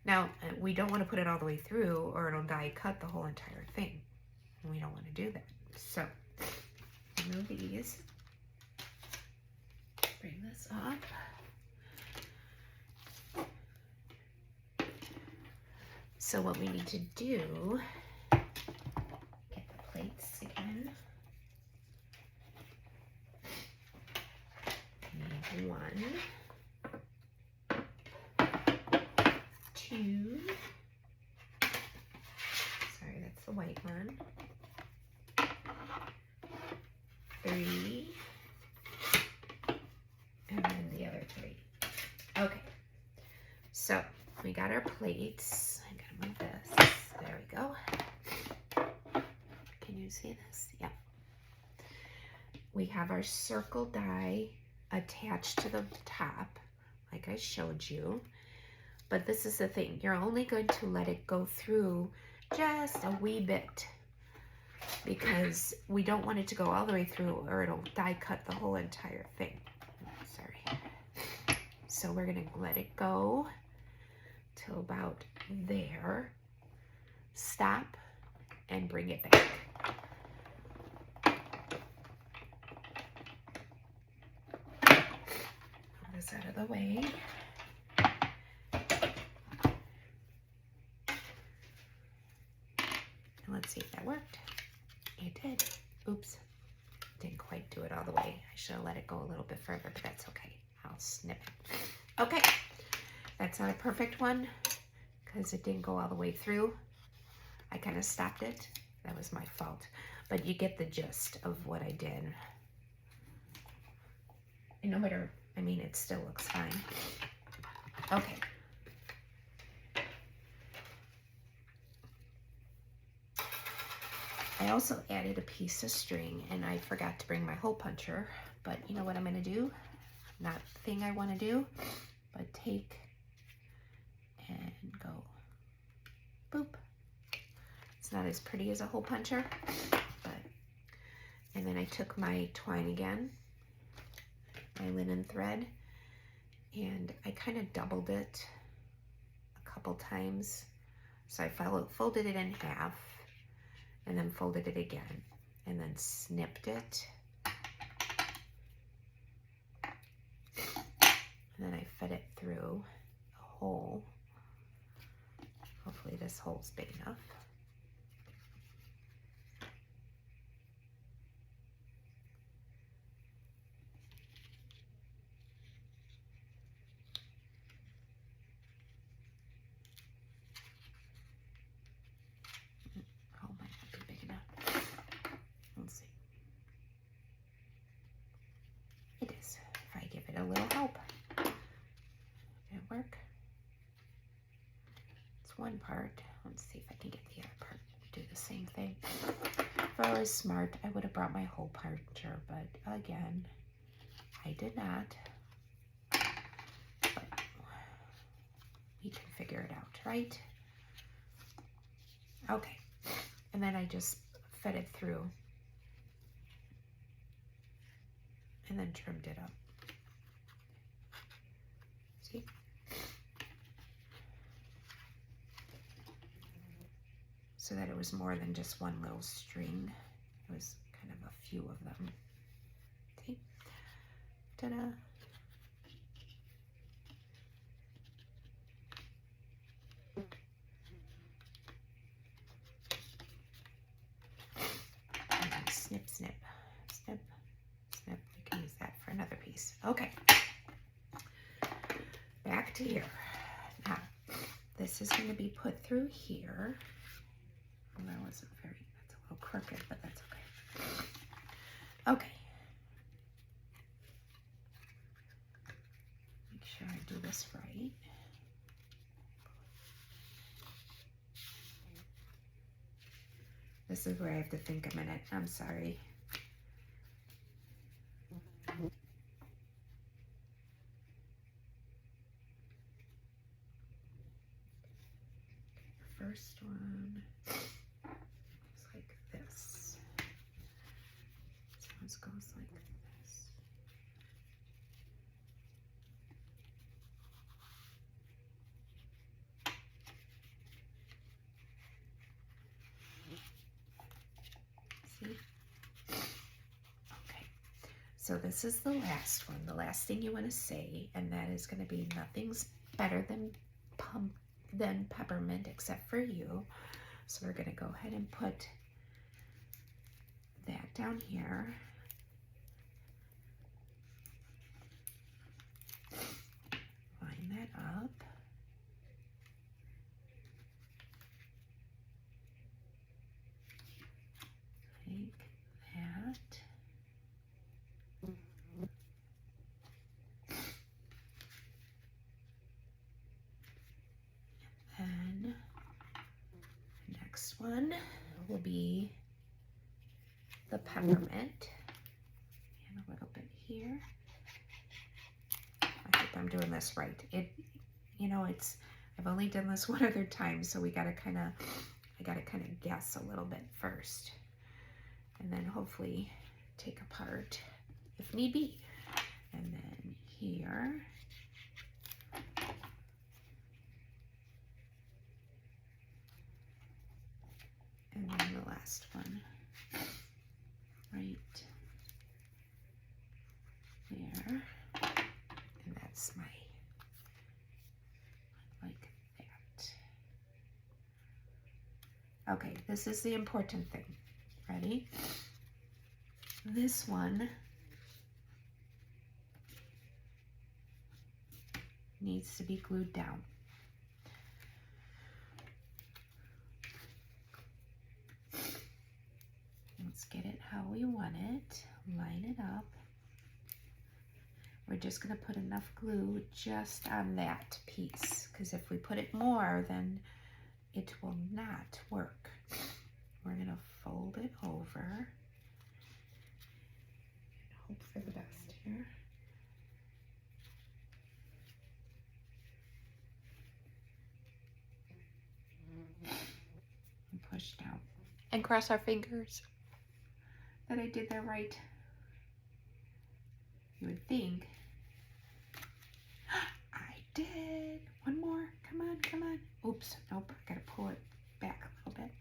Now, we don't want to put it all the way through or it'll die cut the whole entire thing. We don't want to do that. So, remove these. Bring this up. So what we need to do, get the plates again. We need 1, 2, sorry, that's the white one, 3, and then the other 3. Okay, so we got our plates. I gotta move this. There we go. Can you see this? Yeah. We have our circle die attached to the top, like I showed you. But this is the thing. You're only going to let it go through just a wee bit because we don't want it to go all the way through or it'll die cut the whole entire thing. Sorry. So we're going to let it go till about there. Stop and bring it back. Move this out of the way. And let's see if that worked. It did. Oops. Didn't quite do it all the way. I should have let it go a little bit further, but that's okay. I'll snip it. Okay. That's not a perfect one because it didn't go all the way through. I kind of stopped it. That was my fault. But you get the gist of what I did. And no matter, I mean, it still looks fine. Okay. I also added a piece of string and I forgot to bring my hole puncher, but you know what I'm going to do? Not the thing I want to do, but take and go boop. It's not as pretty as a hole puncher, but, and then I took my twine again, my linen thread, and I kind of doubled it a couple times. So I folded it in half and then folded it again and then snipped it. And then I fed it through a hole. Hopefully this hole's big enough. Oh, might not be big enough. Let's see. It is, if I give it a little help. Did it work? It's one part. Let's see if I can get the other part to do the same thing. If I was smart, I would have brought my hole puncher, but again, I did not. But we can figure it out, right? Okay, and then I just fed it through and then trimmed it up. See? So that it was more than just one little string. It was kind of a few of them. See? Ta-da! And then snip, snip, snip, snip. We can use that for another piece. Okay. Back to here. Now, this is going to be put through here. Well, that wasn't very, that's a little crooked, but that's okay. Okay. Make sure I do this right. This is where I have to think a minute. I'm sorry. First one is like this. This one goes like this. See? Okay. So this is the last one, the last thing you want to say, and that is going to be nothing's better than peppermint except for you. So we're going to go ahead and put that down here. Line that up. Like that. And the next one will be the peppermint. And a little bit here. I hope I'm doing this right. I've only done this one other time, so I gotta kind of guess a little bit first. And then hopefully take apart if need be. And then here. And then the last one, right there. And that's my, like that. Okay, this is the important thing. Ready? This one needs to be glued down. Let's get it how we want it. Line it up. We're just going to put enough glue just on that piece, because if we put it more, then it will not work. We're going to fold it over and hope for the best here. And push down. and cross our fingers that I did that right. You would think. I did. One more. Come on, come on. Oops. Nope. I gotta pull it back a little bit.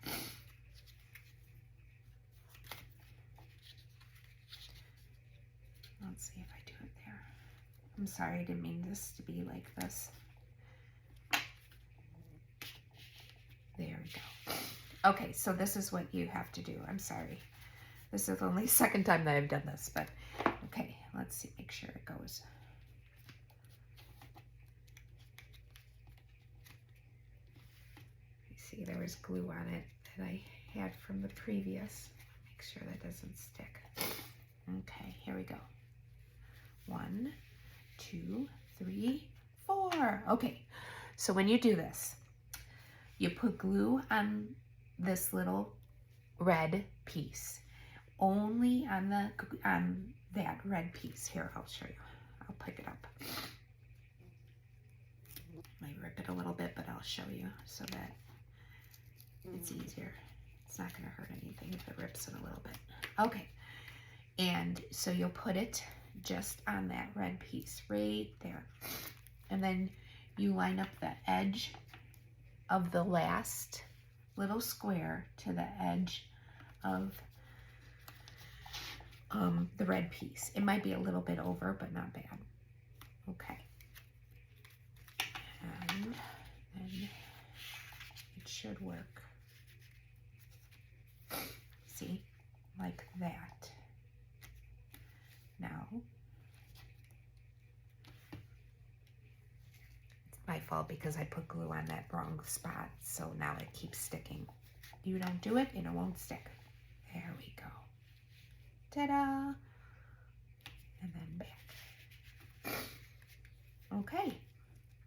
Let's see if I do it there. I'm sorry, I didn't mean this to be like this. There we go. Okay, so this is what you have to do. I'm sorry. This is only the second time that I've done this, but okay, let's see, make sure it goes. You see there was glue on it that I had from the previous. Make sure that doesn't stick. Okay, here we go. 1, 2, 3, 4. Okay, so when you do this, you put glue on this little red piece, only on that red piece. Here, I'll show you. I'll pick it up. I might rip it a little bit, but I'll show you so that it's easier. It's not going to hurt anything if it rips it a little bit. Okay, and so you'll put it just on that red piece right there, and then you line up the edge of the last little square to the edge of the red piece. It might be a little bit over, but not bad. Okay, and then it should work. See, like that. Now, it's my fault because I put glue on that wrong spot, so now it keeps sticking. You don't do it, and it won't stick. There we go. Ta-da! And then back. Okay.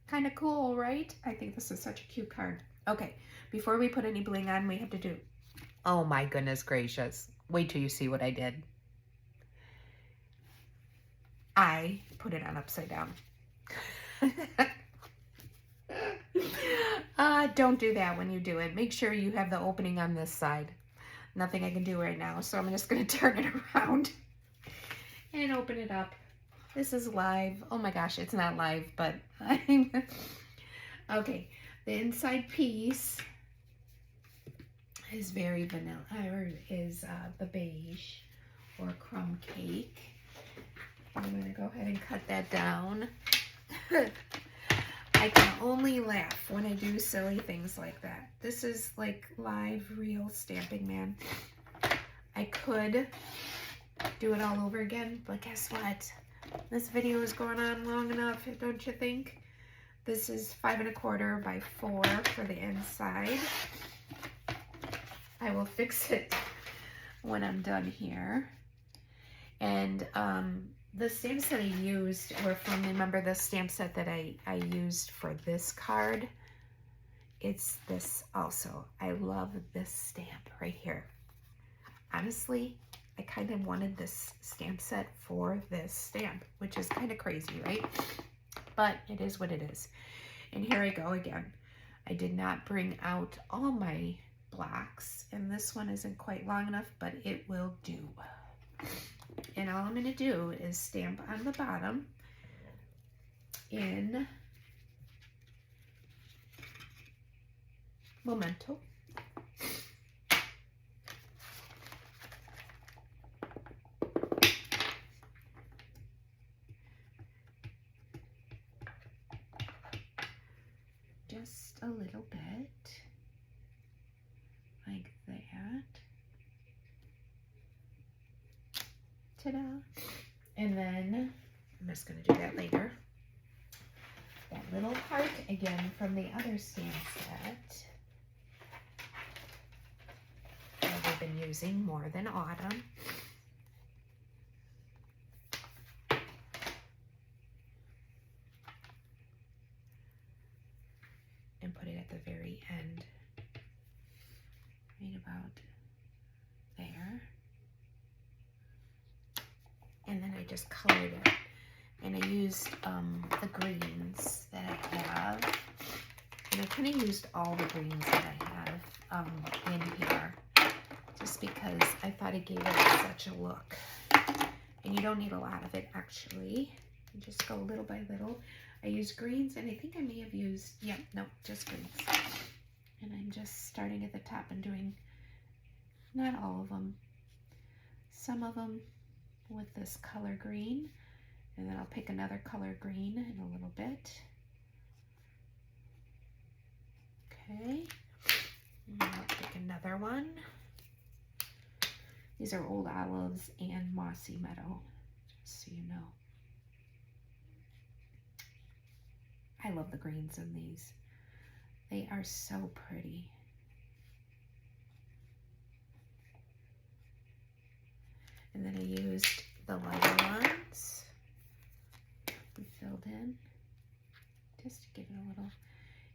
Kind of cool, right? I think this is such a cute card. Okay, before we put any bling on, we have to do... Oh my goodness gracious. Wait till you see what I did. I put it on upside down. Don't do that when you do it. Make sure you have the opening on this side. Nothing I can do right now, so I'm just going to turn it around and open it up. This is live. Oh my gosh, it's not live, but I'm... Okay, the inside piece is very vanilla, or is the beige or crumb cake. I'm going to go ahead and cut that down. I can only laugh when I do silly things like that. This is like live, real Stampin' Man. I could do it all over again, but guess what? This video is going on long enough, don't you think? This is 5 1/4 by 4 for the inside. I will fix it when I'm done here. And the stamps that I used were from, remember the stamp set that I used for this card? It's this also. I love this stamp right here. Honestly, I kind of wanted this stamp set for this stamp, which is kind of crazy, right? But it is what it is. And here I go again. I did not bring out all my blocks, and this one isn't quite long enough, but it will do. And all I'm going to do is stamp on the bottom in Memento. Just a little bit, like that. Ta-da! And then, I'm just going to do that later. That little heart, again, from the other stamp set that we've been using more than autumn. And put it at the very end, right about there. And then I just colored it, and I used the greens that I have, and I kind of used all the greens that I have in here. just because I thought it gave it such a look. And you don't need a lot of it, actually. You just go little by little. I use greens, and I think I may have used, no, just greens. And I'm just starting at the top and doing, not all of them, some of them with this color green, and then I'll pick another color green in a little bit. Okay, and I'll pick another one. These are Old Olives and Mossy Meadow, just so you know. I love the greens in these. They are so pretty. And then I used the lighter ones we filled in just to give it a little,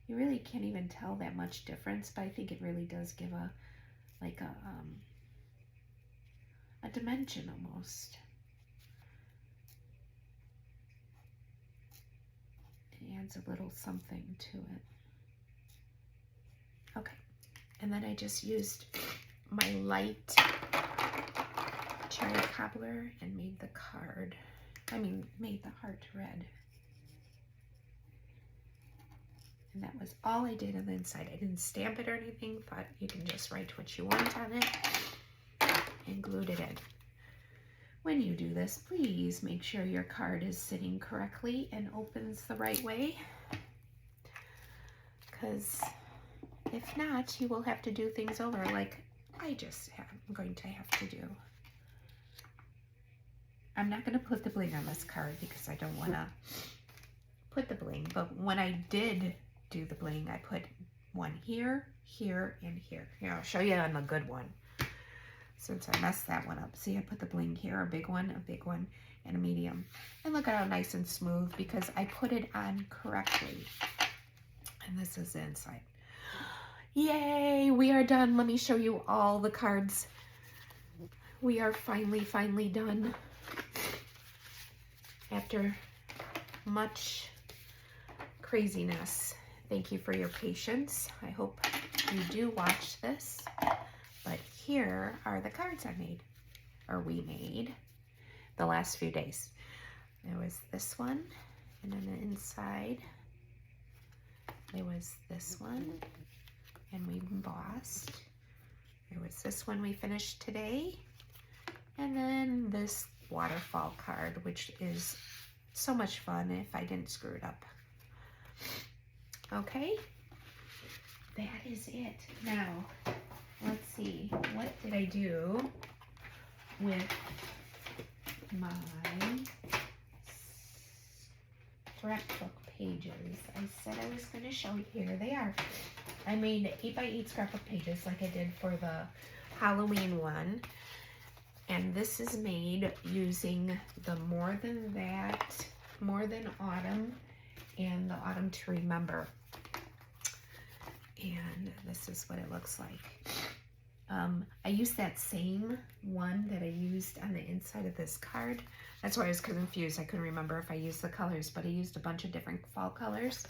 you really can't even tell that much difference, but I think it really does give a dimension almost. It adds a little something to it. Okay, and then I just used my light cherry cobbler and made the made the heart red. And that was all I did on the inside. I didn't stamp it or anything, thought you can just write what you want on it, and glued it in. When you do this, please make sure your card is sitting correctly and opens the right way, because if not, you will have to do things over like I'm going to have to do. I'm not going to put the bling on this card because I don't want to put the bling, but when I did do the bling, I put one here, here, and here. Here, I'll show you on the good one, since I messed that one up. See, I put the bling here, a big one, and a medium. And look at how nice and smooth, because I put it on correctly. And this is the inside. Yay, we are done. Let me show you all the cards. We are finally done. After much craziness. Thank you for your patience. I hope you do watch this. But here are the cards I made, or we made, the last few days. There was this one, and on the inside, there was this one, and we embossed. There was this one we finished today, and then this waterfall card, which is so much fun if I didn't screw it up. Okay, that is it. Now, let's see, what did I do with my scrapbook pages? I said I was going to show you. Here they are. I made 8x8 scrapbook pages like I did for the Halloween one. And this is made using the More Than That, More Than Autumn, and the Autumn to Remember. And this is what it looks like. I used that same one that I used on the inside of this card. That's why I was confused. I couldn't remember if I used the colors, but I used a bunch of different fall colors.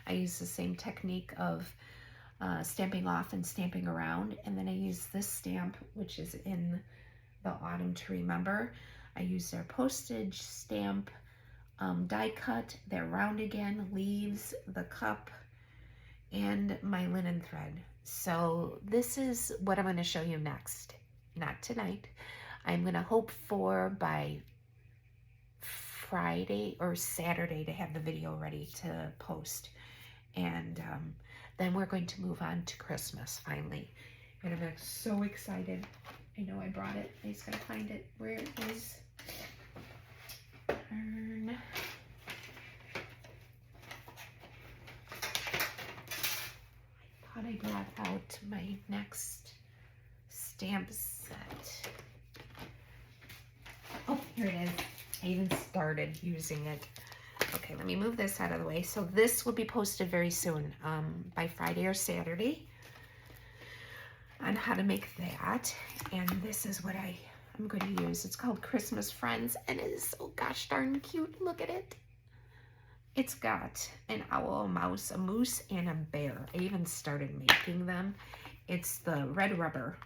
I used the same technique of stamping off and stamping around. And then I used this stamp, which is in the Autumn to Remember. I used their postage stamp, die cut, their round again, leaves, the cup, and my linen thread. So this is what I'm going to show you next. Not tonight. I'm going to hope for by Friday or Saturday to have the video ready to post. And then we're going to move on to Christmas finally. And I'm so excited. I know I brought it. I just gotta find it. Where it is. Turn. I thought I brought out my next stamp set. Oh, here it is. I even started using it. Okay, let me move this out of the way. So this will be posted very soon, by Friday or Saturday, on how to make that. And this is what I'm going to use. It's called Christmas Friends, and it is so gosh darn cute. Look at it. It's got an owl, a mouse, a moose, and a bear. I even started making them. It's the red rubber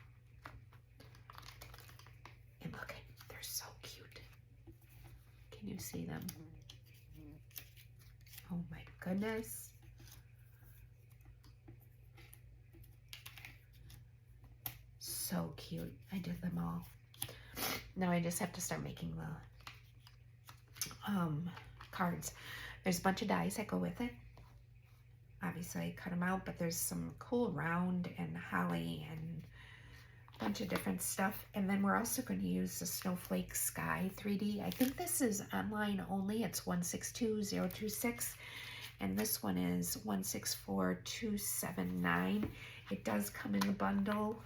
Can you see them? Oh my goodness. So cute. I did them all. Now I just have to start making the cards. There's a bunch of dies that go with it. Obviously I cut them out, but there's some cool round and holly and a bunch of different stuff. And then we're also going to use the Snowflake Sky 3D. I think this is online only. It's 162026, and this one is 164279. It does come in the bundle.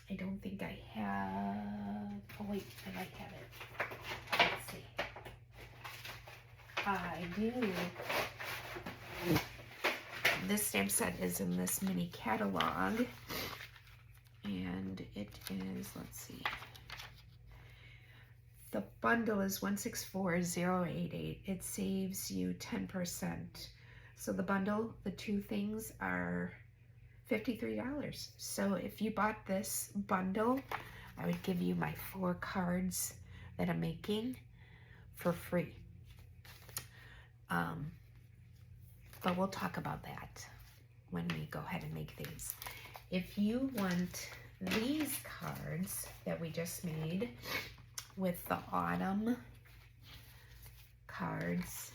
I don't think I have, oh wait, I might have it. Let's see. I do. This stamp set is in this mini catalog, and it is, let's see, the bundle is 164088. It saves you 10%. So the bundle, the two things, are $53. So if you bought this bundle, I would give you my 4 cards that I'm making for free. But we'll talk about that when we go ahead and make these. If you want these cards that we just made with the autumn cards,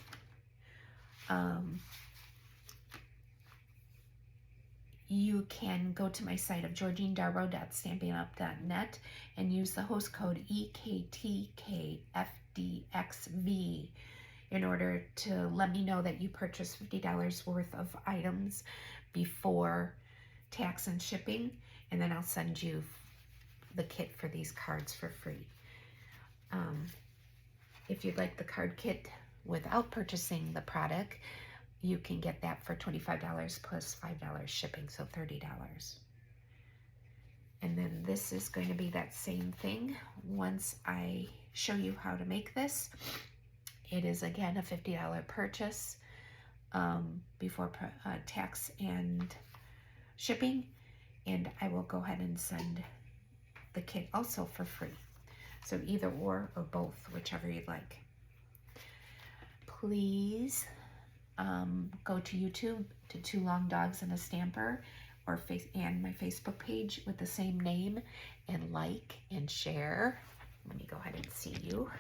you can go to my site of georginedarbo.stampingup.net and use the host code EKTKFDXV in order to let me know that you purchased $50 worth of items before tax and shipping, and then I'll send you the kit for these cards for free. If you'd like the card kit without purchasing the product, you can get that for $25 plus $5 shipping, so $30. And then this is going to be that same thing. Once I show you how to make this, it is again a $50 purchase before tax and shipping, and I will go ahead and send the kit also for free. So either or both, whichever you'd like. Please go to YouTube to 2 Long Dogs and a Stamper, or and my Facebook page with the same name, and like and share. Let me go ahead and see you.